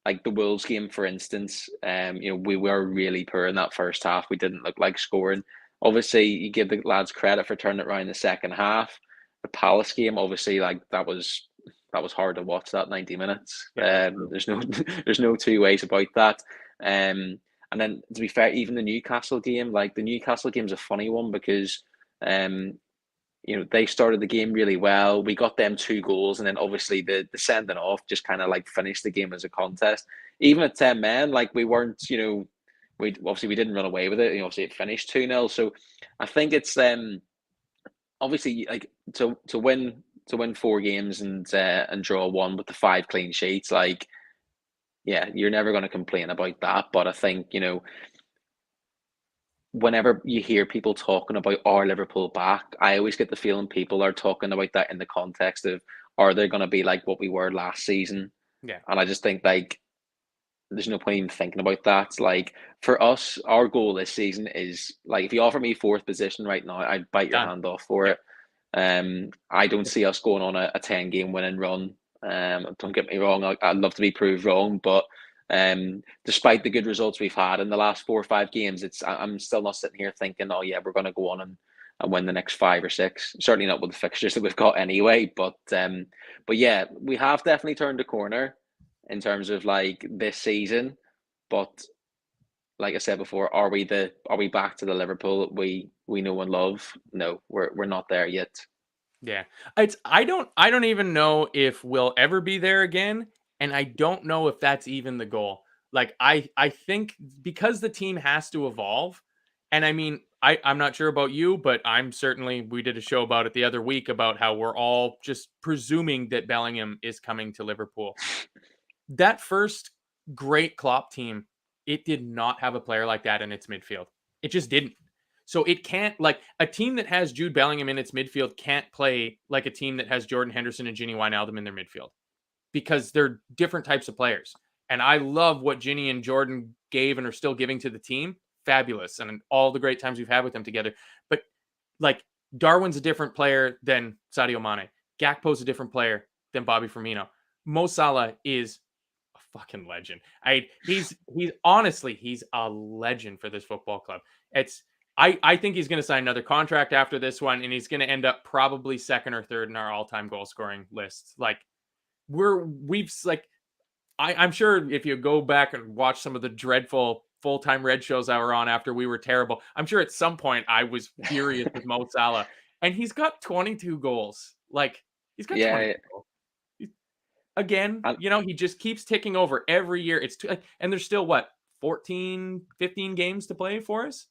C: like the Wolves game, for instance, we were really poor in that first half. We didn't look like scoring. obviously you give the lads credit for turning it around the second half. The Palace game, obviously, like that was hard to watch that 90 minutes.
B: Yeah,
C: There's no two ways about that. And then to be fair, even the Newcastle game, like the Newcastle game's a funny one because they started the game really well. We got them 2 goals, and then obviously the sending off just kind of like finished the game as a contest. Even at 10 men, like we weren't, we didn't run away with it. Obviously it finished 2-0. So I think it's obviously like to win 4 games and draw 1 with the 5 clean sheets, like yeah, you're never going to complain about that. But I think, whenever you hear people talking about are Liverpool back, I always get the feeling people are talking about that in the context of are they going to be like what we were last season?
B: Yeah.
C: And I just think like there's no point even thinking about that. Like for us, our goal this season is like if you offer me 4th position right now, I'd bite your hand off for it. I don't see us going on a 10-game winning run. Don't get me wrong, I'd love to be proved wrong, but despite the good results we've had in the last 4 or 5 games, I'm still not sitting here thinking, oh yeah, we're going to go on and win the next 5 or 6. Certainly not with the fixtures that we've got anyway. But yeah, we have definitely turned a corner in terms of like this season. But like I said before, are we back to the Liverpool we know and love? No, we're not there yet.
B: Yeah. I don't even know if we'll ever be there again, and I don't know if that's even the goal. Like I think because the team has to evolve, and I mean, I'm not sure about you, but we did a show about it the other week about how we're all just presuming that Bellingham is coming to Liverpool. That first great Klopp team, it did not have a player like that in its midfield. It just didn't. So it can't, like a team that has Jude Bellingham in its midfield can't play like a team that has Jordan Henderson and Gini Wijnaldum in their midfield because they're different types of players. And I love what Gini and Jordan gave and are still giving to the team. Fabulous. And all the great times we've had with them together. But like Darwin's a different player than Sadio Mane. Gakpo's a different player than Bobby Firmino. Mo Salah is a fucking legend. He's honestly, he's a legend for this football club. I think he's going to sign another contract after this one, and he's going to end up probably 2nd or 3rd in our all-time goal scoring list. Like I'm sure if you go back and watch some of the dreadful full-time Red shows I were on after we were terrible, I'm sure at some point I was furious with Mo Salah, and he's got 22 goals. Like he's got 22 goals. Again, he just keeps ticking over every year. And there's still 14, 15 games to play for us.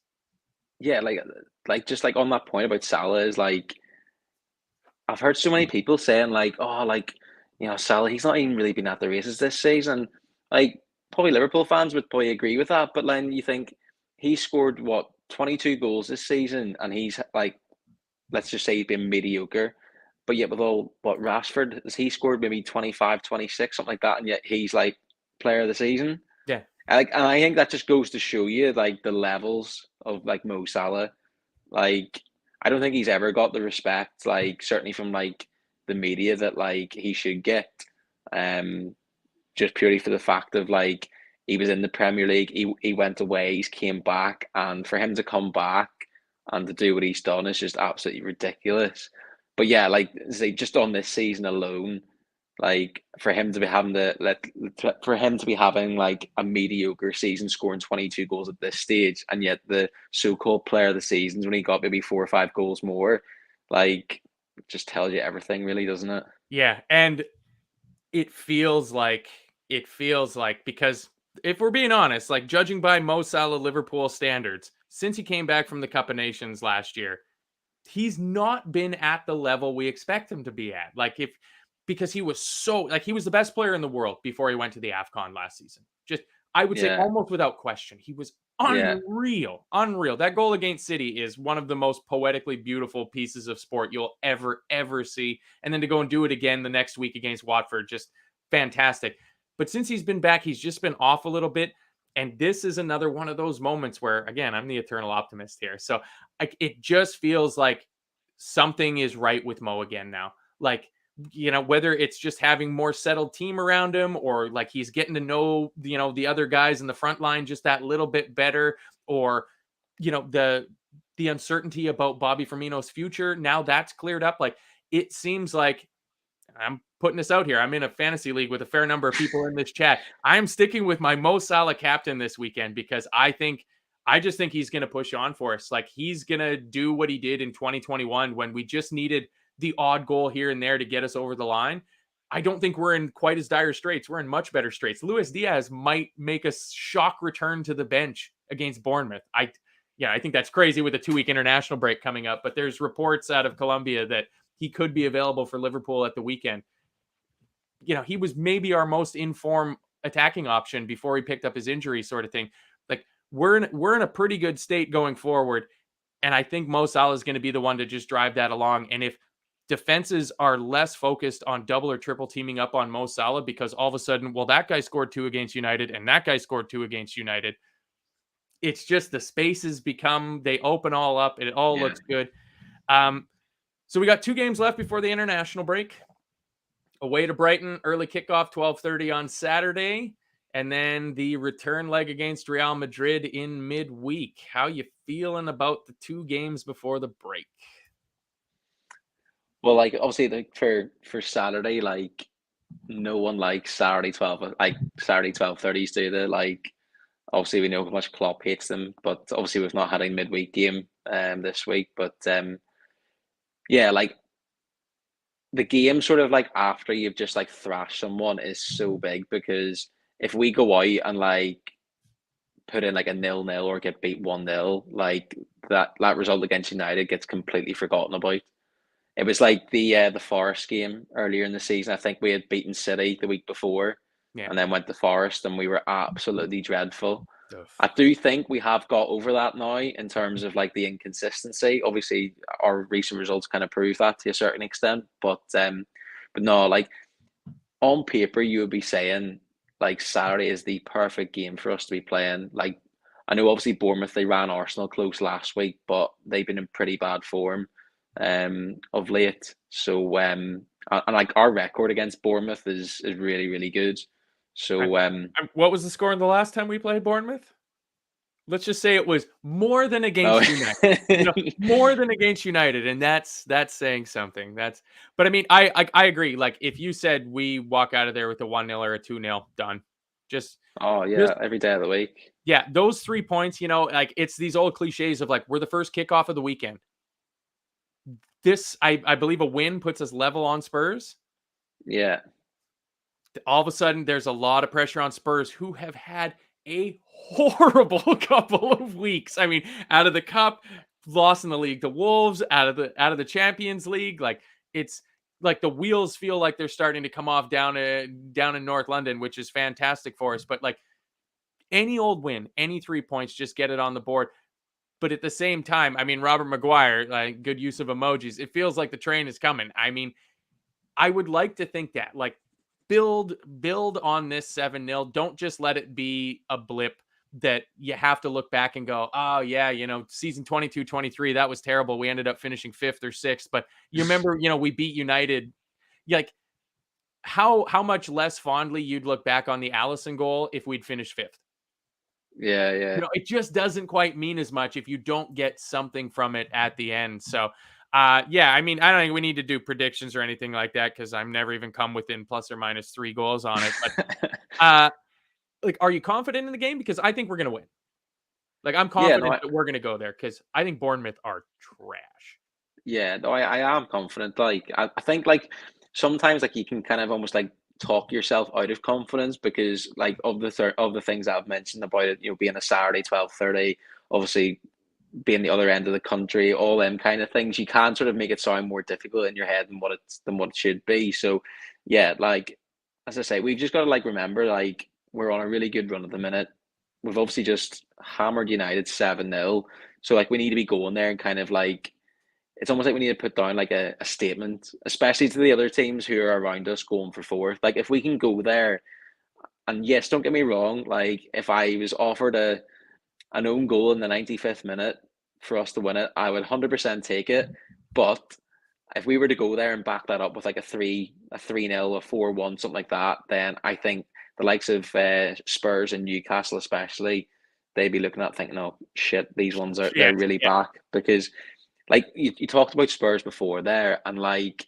C: Yeah, like just like on that point about Salah is like I've heard so many people saying like, oh, like Salah, he's not even really been at the races this season. Like probably Liverpool fans would probably agree with that, but then you think he scored 22 goals this season, and he's like, let's just say he's been mediocre, but yet with all what Rashford he scored maybe 25, 26, something like that, and yet he's like player of the season.
B: Yeah.
C: And I think that just goes to show you like the levels of like Mo Salah. Like I don't think he's ever got the respect, like certainly from like the media, that like he should get. Just purely for the fact of like he was in the Premier League, he went away, he's came back, and for him to come back and to do what he's done is just absolutely ridiculous. But yeah, like say just on this season alone, like for him to be having like a mediocre season, scoring 22 goals at this stage, and yet the so-called player of the seasons when he got maybe 4 or 5 goals more, like just tells you everything, really, doesn't it?
B: Yeah, and it feels like because if we're being honest, like judging by Mo Salah Liverpool standards, since he came back from the Cup of Nations last year, he's not been at the level we expect him to be at. Like because he was he was the best player in the world before he went to the AFCON last season. Just I would say almost without question, he was unreal. Unreal. That goal against City is one of the most poetically beautiful pieces of sport you'll ever see. And then to go and do it again the next week against Watford, just fantastic. But since he's been back, he's just been off a little bit. And this is another one of those moments where, again, I'm the eternal optimist here. So it just feels like something is right with Mo again now. Like, whether it's just having more settled team around him, or like he's getting to know, the other guys in the front line just that little bit better, or, the the uncertainty about Bobby Firmino's future, now that's cleared up. Like, it seems like, I'm putting this out here, I'm in a fantasy league with a fair number of people in this chat. I'm sticking with my Mo Salah captain this weekend because I just think he's going to push on for us. Like, he's going to do what he did in 2021 when we just needed the odd goal here and there to get us over the line. I don't think we're in quite as dire straits. We're in much better straits. Luis Diaz might make a shock return to the bench against Bournemouth. I think that's crazy with a 2-week international break coming up, but there's reports out of Colombia that he could be available for Liverpool at the weekend. He was maybe our most in-form attacking option before he picked up his injury, sort of thing. Like, we're in a pretty good state going forward, and I think Mo Salah is going to be the one to just drive that along. And if defenses are less focused on double or triple teaming up on Mo Salah because all of a sudden, well, that guy scored 2 against United and that guy scored 2 against United, it's just the spaces they open all up and it all looks good. So we got 2 games left before the international break. Away to Brighton, early kickoff, 12:30 on Saturday. And then the return leg against Real Madrid in midweek. How you feeling about the 2 games before the break?
C: Well, like, obviously, like, for Saturday, like, no one likes Saturday 12:30s, do they? Like, obviously, we know how much Klopp hates them, but obviously we've not had a midweek game this week. But yeah, like, the game sort of like after you've just like thrashed someone is so big, because if we go out and like put in like a 0-0 or get beat 1-0, like that result against United gets completely forgotten about. It was like the Forest game earlier in the season. I think we had beaten City the week before, and then went to Forest, and we were absolutely dreadful. I do think we have got over that now in terms of like the inconsistency. Obviously, our recent results kind of prove that to a certain extent, but no, like, on paper, you would be saying like Saturday is the perfect game for us to be playing. Like, I know obviously Bournemouth, they ran Arsenal close last week, but they've been in pretty bad form of late. So and like our record against Bournemouth is really, really good. So
B: what was the score in the last time we played Bournemouth? Let's just say it was more than against United. More than against United, and that's saying something. But I mean, I agree. Like, if you said we walk out of there with a 1-0 or a 2-0, done.
C: Every day of the week.
B: Yeah, those 3 points, like, it's these old cliches of like, we're the first kickoff of the weekend. This, I believe, a win puts us level on Spurs.
C: Yeah.
B: All of a sudden, there's a lot of pressure on Spurs, who have had a horrible couple of weeks. I mean, out of the cup, lost in the league to Wolves, out of the Champions League. Like, it's like the wheels feel like they're starting to come off down in North London, which is fantastic for us. But like, any old win, any 3 points, just get it on the board. But at the same time, I mean, Robert Maguire, like, good use of emojis. It feels like the train is coming. I mean, I would like to think that, like, build on this 7-0. Don't just let it be a blip that you have to look back and go, oh yeah, season 22-23, that was terrible. We ended up finishing 5th or 6th. But you remember, we beat United. Like, how much less fondly you'd look back on the Alisson goal if we'd finished 5th.
C: Yeah.
B: It just doesn't quite mean as much if you don't get something from it at the end. So, yeah, I mean, I don't think we need to do predictions or anything like that, because I've never even come within plus or minus 3 goals on it. But, like, are you confident in the game? Because I think we're going to win. Like, I'm confident that we're going to go there, because I think Bournemouth are trash.
C: Yeah, no, I am confident. Like, I think, like, sometimes, like, you can kind of almost like talk yourself out of confidence, because like of the things that I've mentioned about it, being a Saturday 12:30, obviously being the other end of the country, all them kind of things, you can sort of make it sound more difficult in your head than what it should be. So yeah, like, as I say, we've just got to like remember, like, we're on a really good run at the minute. We've obviously just hammered United 7-0. So like, we need to be going there and kind of like, it's almost like we need to put down like a statement, especially to the other teams who are around us going for 4th. Like, if we can go there, and yes, don't get me wrong, like, if I was offered an own goal in the 95th minute for us to win it, I would 100% take it. But if we were to go there and back that up with like a 3-0, a 4-1, something like that, then I think the likes of Spurs and Newcastle especially, they'd be looking at thinking, oh shit, these ones are
B: Yeah,
C: they're really
B: yeah.
C: back. Because like you talked about Spurs before there, and like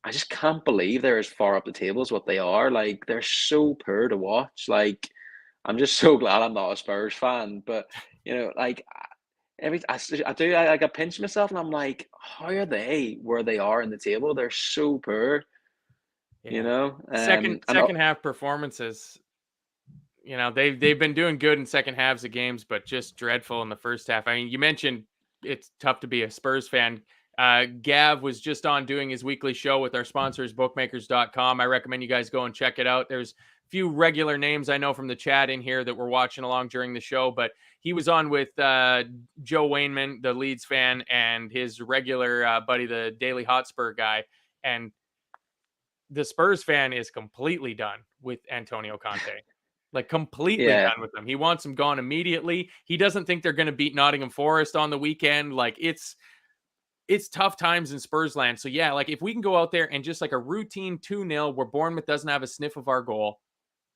C: I just can't believe they're as far up the table as what they are. Like they're so poor to watch. Like I'm just so glad I'm not a Spurs fan. But like I pinch myself and I'm like, how are they where they are in the table? They're so poor.
B: Yeah.
C: And
B: Second half performances, they've been doing good in second halves of games, but just dreadful in the first half. I mean, you mentioned it's tough to be a Spurs fan. Gav was just on doing his weekly show with our sponsors, bookmakers.com. I recommend you guys go and check it out. There's a few regular names I know from the chat in here that were watching along during the show, but he was on with Joe Wainman, the Leeds fan, and his regular buddy, the Daily Hotspur guy. And the Spurs fan is completely done with Antonio Conte. Like completely
C: yeah,
B: done with them. He wants them gone immediately. He doesn't think they're going to beat Nottingham Forest on the weekend. Like it's tough times in Spurs land. So yeah, like if we can go out there and just like a routine 2-0 where Bournemouth doesn't have a sniff of our goal,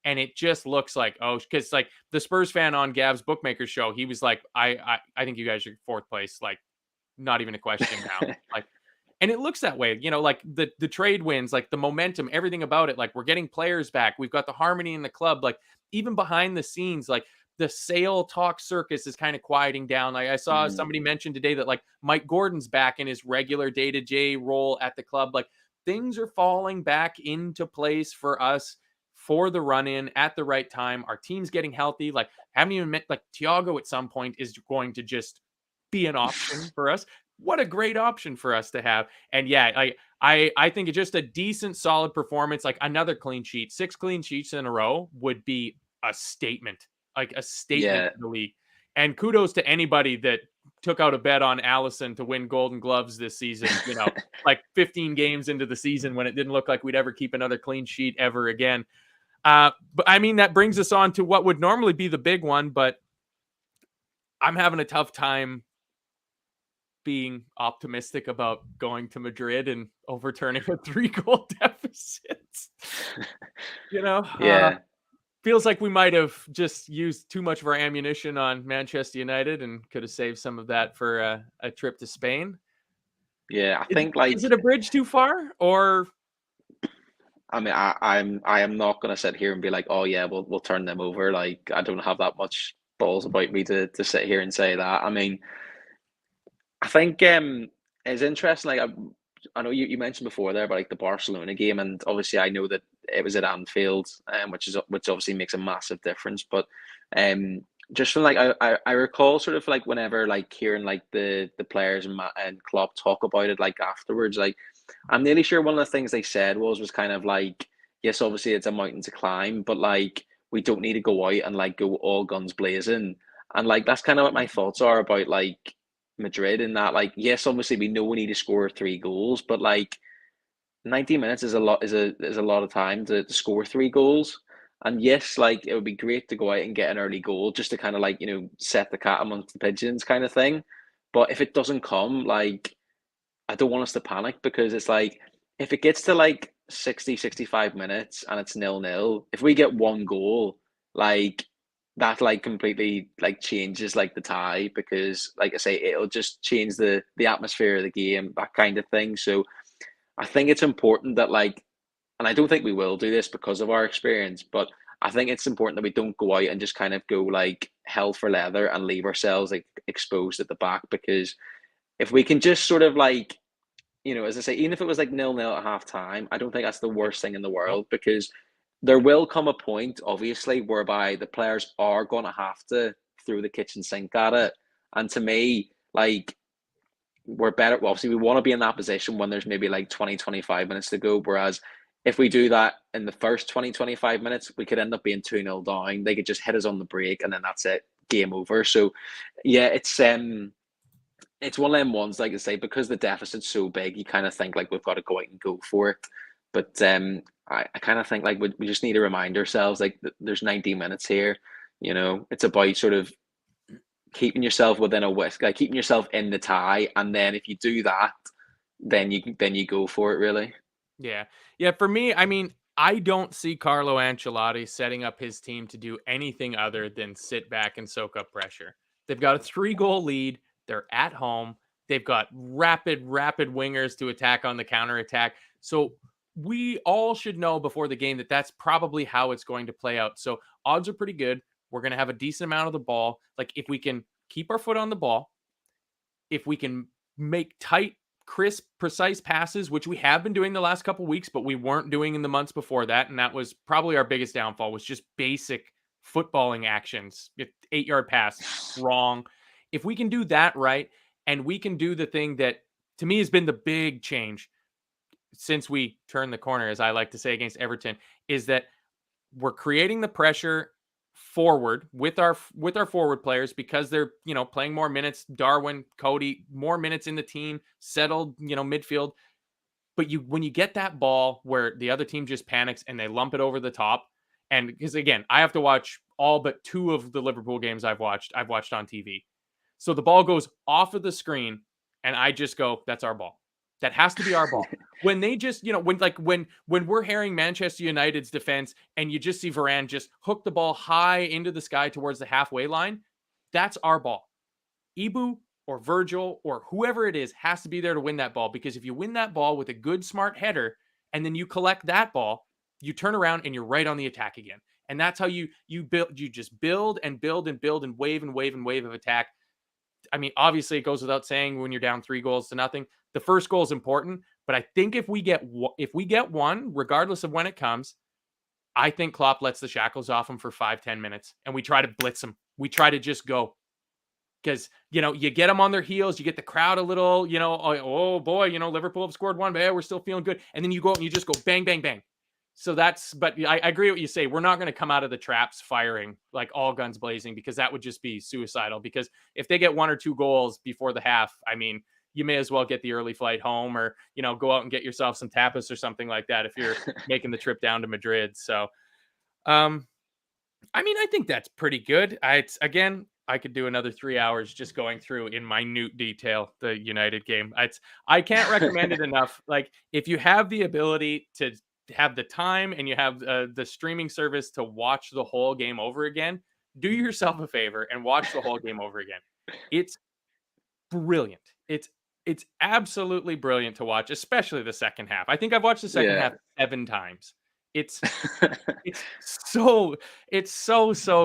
B: and it just looks like, oh, because like the Spurs fan on Gav's Bookmaker show, he was like, I think you guys are fourth place, like not even a question now. Like, and it looks that way, like the trade wins, like the momentum, everything about it. Like we're getting players back. We've got the harmony in the club. Like even behind the scenes, like the sale talk circus is kind of quieting down. Like I saw somebody mention today that like Mike Gordon's back in his regular day-to-day role at the club. Like things are falling back into place for us for the run-in at the right time. Our team's getting healthy. Like haven't even met like Thiago at some point is going to just be an option for us. What a great option for us to have. And yeah, I think it's just a decent, solid performance. Like another clean sheet, 6 clean sheets in a row would be a statement, like a statement
C: yeah,
B: to the league. And kudos to anybody that took out a bet on Allison to win Golden Gloves this season, like 15 games into the season when it didn't look like we'd ever keep another clean sheet ever again. But I mean, that brings us on to what would normally be the big one, but I'm having a tough time being optimistic about going to Madrid and overturning a 3-goal deficit.
C: yeah.
B: Feels like we might have just used too much of our ammunition on Manchester United and could have saved some of that for a trip to Spain.
C: Yeah, I
B: Is,
C: think
B: is
C: like
B: it a bridge too far, or
C: I mean I am not gonna sit here and be like, oh yeah, we'll turn them over. Like I don't have that much balls about me to sit here and say that. I mean, I think it's interesting. Like I know you mentioned before there about like the Barcelona game, and obviously I know that it was at Anfield, which obviously makes a massive difference. But um, just from like I recall sort of like whenever like hearing like the players and Klopp talk about it like afterwards, like I'm nearly sure one of the things they said was kind of like, yes, obviously it's a mountain to climb, but like we don't need to go out and like go all guns blazing. And like that's kind of what my thoughts are about like Madrid in that like yes, obviously we know we need to score 3 goals, but like 90 minutes is a lot is a lot of time to score 3 goals. And yes, like it would be great to go out and get an early goal just to kind of like, set the cat amongst the pigeons kind of thing. But if it doesn't come, like I don't want us to panic because it's like if it gets to like 60, 65 minutes and it's 0-0, if we get 1 goal, like that like completely like changes like the tie because like I say, it'll just change the atmosphere of the game, that kind of thing. So I think it's important that like, and I don't think we will do this because of our experience, but I think it's important that we don't go out and just kind of go like hell for leather and leave ourselves like exposed at the back because if we can just sort of like as I say, even if it was like 0-0 at half time, I don't think that's the worst thing in the
B: no?
C: world because there will come a point, obviously, whereby the players are going to have to throw the kitchen sink at it. And to me, like, we're better. Well, obviously, we want to be in that position when there's maybe like 20, 25 minutes to go. Whereas if we do that in the first 20, 25 minutes, we could end up being 2-0 down. They could just hit us on the break and then that's it, game over. So, yeah, it's one of them ones, like I say, because the deficit's so big, you kind of think like we've got to go out and go for it. But I kind of think like we just need to remind ourselves like there's 90 minutes here. It's about sort of keeping yourself within a whisk, like keeping yourself in the tie, and then if you do that, then you go for it. Really.
B: Yeah. Yeah. For me, I mean, I don't see Carlo Ancelotti setting up his team to do anything other than sit back and soak up pressure. They've got a 3-goal lead. They're at home. They've got rapid wingers to attack on the counterattack. So we all should know before the game that that's probably how it's going to play out. So odds are pretty good. We're going to have a decent amount of the ball. Like if we can keep our foot on the ball, if we can make tight, crisp, precise passes, which we have been doing the last couple weeks, but we weren't doing in the months before that. And that was probably our biggest downfall, was just basic footballing actions. 8-yard pass, wrong. If we can do that right, and we can do the thing that to me has been the big change since we turned the corner, as I like to say, against Everton, is that we're creating the pressure forward with our forward players because they're playing more minutes. Darwin, Cody, more minutes in the team, settled midfield. But when you get that ball where the other team just panics and they lump it over the top, and because again, I have to watch all but 2 of the Liverpool games I've watched on TV. So the ball goes off of the screen and I just go, that's our ball. That has to be our ball. When they just, when we're hearing Manchester United's defense and you just see Varane just hook the ball high into the sky towards the halfway line, that's our ball. Ibu or Virgil or whoever it is has to be there to win that ball, because if you win that ball with a good, smart header and then you collect that ball, you turn around and you're right on the attack again. And that's how you build. You just build and build and build and wave of attack. I mean, obviously it goes without saying when you're down 3-0, the first goal is important, but I think if we get one, regardless of when it comes, I think Klopp lets the shackles off him for 5-10 minutes and we try to blitz him. We try to just go, because, you get them on their heels, you get the crowd a little, oh boy, Liverpool have scored one, but yeah, we're still feeling good. And then you go out and you just go bang, bang, bang. So but I agree with what you say. We're not going to come out of the traps firing like all guns blazing, because that would just be suicidal. Because if they get 1 or 2 goals before the half, I mean, you may as well get the early flight home, or, go out and get yourself some tapas or something like that if you're making the trip down to Madrid. So, I mean, I think that's pretty good. I could do another 3 hours just going through in minute detail the United game. I can't recommend it enough. Like, if you have the ability to have the time and you have the streaming service to watch the whole game over again, do yourself a favor and watch the whole game over again. It's brilliant. It's absolutely brilliant to watch, especially the second half. I think I've watched the second half 7 times. It's so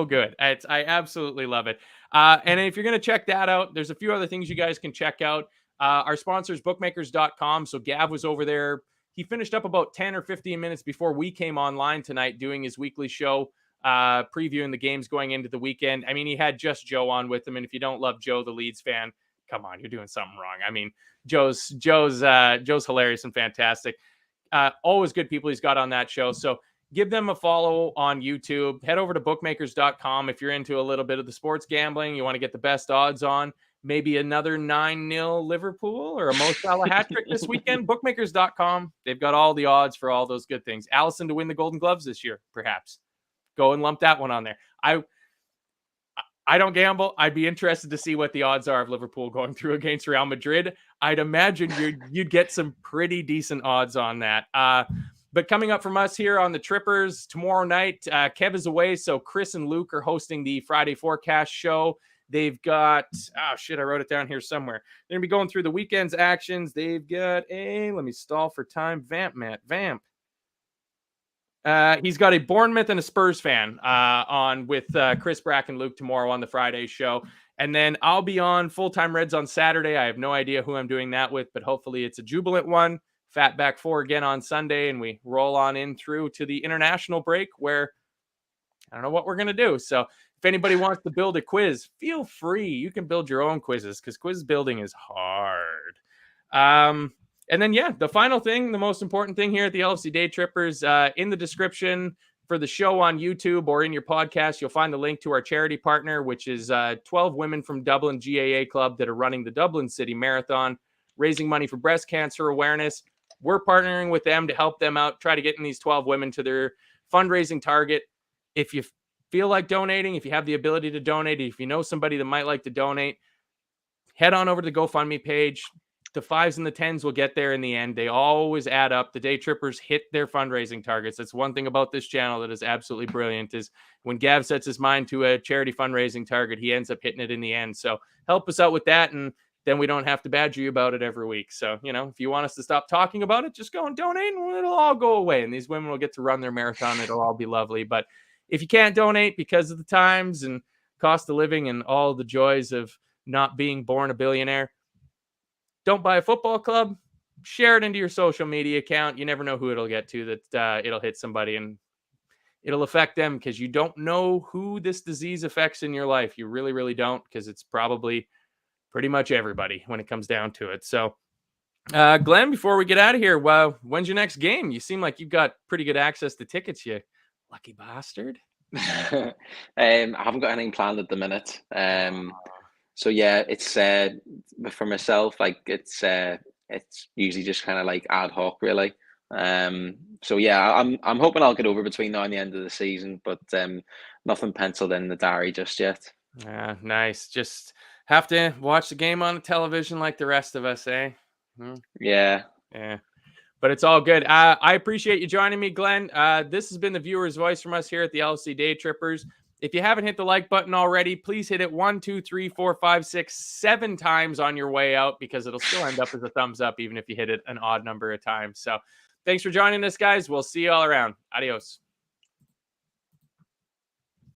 B: good. I absolutely love it. And if you're going to check that out, there's a few other things you guys can check out. Our sponsors, bookmakers.com. So Gav was over there. He finished up about 10 or 15 minutes before we came online tonight doing his weekly show, previewing the games going into the weekend. I mean, he had just Joe on with him. And if you don't love Joe, the Leeds fan, come on, you're doing something wrong. I mean, Joe's hilarious and fantastic. Always good people he's got on that show. So give them a follow on YouTube. Head over to bookmakers.com if you're into a little bit of the sports gambling. You want to get the best odds on maybe another 9-0 Liverpool or a Mo Salah hat trick this weekend. Bookmakers.com. They've got all the odds for all those good things. Allison to win the Golden Gloves this year, perhaps. Go and lump that one on there. I don't gamble. I'd be interested to see what the odds are of Liverpool going through against Real Madrid. I'd imagine you'd get some pretty decent odds on that. But coming up from us here on the Trippers tomorrow night, Kev is away, so Chris and Luke are hosting the Friday Forecast show. They've got, I wrote it down here somewhere. They're going to be going through the weekend's actions. They've got let me stall for time. Vamp. He's got a Bournemouth and a Spurs fan on with Chris Brack and Luke tomorrow on the Friday show. And then I'll be on Full-Time Reds on Saturday. I have no idea who I'm doing that with, but hopefully it's a jubilant one. Fatback 4 again on Sunday, and we roll on in through to the international break where I don't know what we're going to do. So if anybody wants to build a quiz, feel free. You can build your own quizzes because quiz building is hard. And then, the final thing, the most important thing here at the LFC Daytrippers, in the description for the show on YouTube or in your podcast, you'll find the link to our charity partner, which is 12 women from Dublin GAA Club that are running the Dublin City Marathon, raising money for breast cancer awareness. We're partnering with them to help them out, try to get in these 12 women to their fundraising target. If you feel like donating, if you have the ability to donate, if you know somebody that might like to donate, head on over to the GoFundMe page. the 5s and the 10s will get there in the end. They always add up. The Day Trippers hit their fundraising targets. That's one thing about this channel that is absolutely brilliant, is when Gav sets his mind to a charity fundraising target, he ends up hitting it in the end. So help us out with that, and then we don't have to badger you about it every week. So, if you want us to stop talking about it, just go and donate and it'll all go away. And these women will get to run their marathon. It'll all be lovely. But if you can't donate because of the times and cost of living and all the joys of not being born a billionaire, don't buy a football club. Share it into your social media account. You never know who it'll get to, that it'll hit somebody and it'll affect them, because you don't know who this disease affects in your life. You really, really don't, because it's probably pretty much everybody when it comes down to it. So, Glenn, before we get out of here, when's your next game? You seem like you've got pretty good access to tickets, you lucky bastard.
C: I haven't got anything planned at the minute. So yeah, it's for myself, like it's usually just kind of like ad hoc, really. So yeah, I'm hoping I'll get over between now and the end of the season, but nothing penciled in the diary just yet.
B: Nice. Just have to watch the game on the television like the rest of us, eh?
C: Yeah.
B: But it's all good. I appreciate you joining me, Glenn. This has been the viewer's voice from us here at the LFC Daytrippers. If you haven't hit the like button already, please hit it 1, 2, 3, 4, 5, 6, 7 times on your way out, because it'll still end up as a thumbs up, even if you hit it an odd number of times. So thanks for joining us, guys. We'll see you all around. Adios.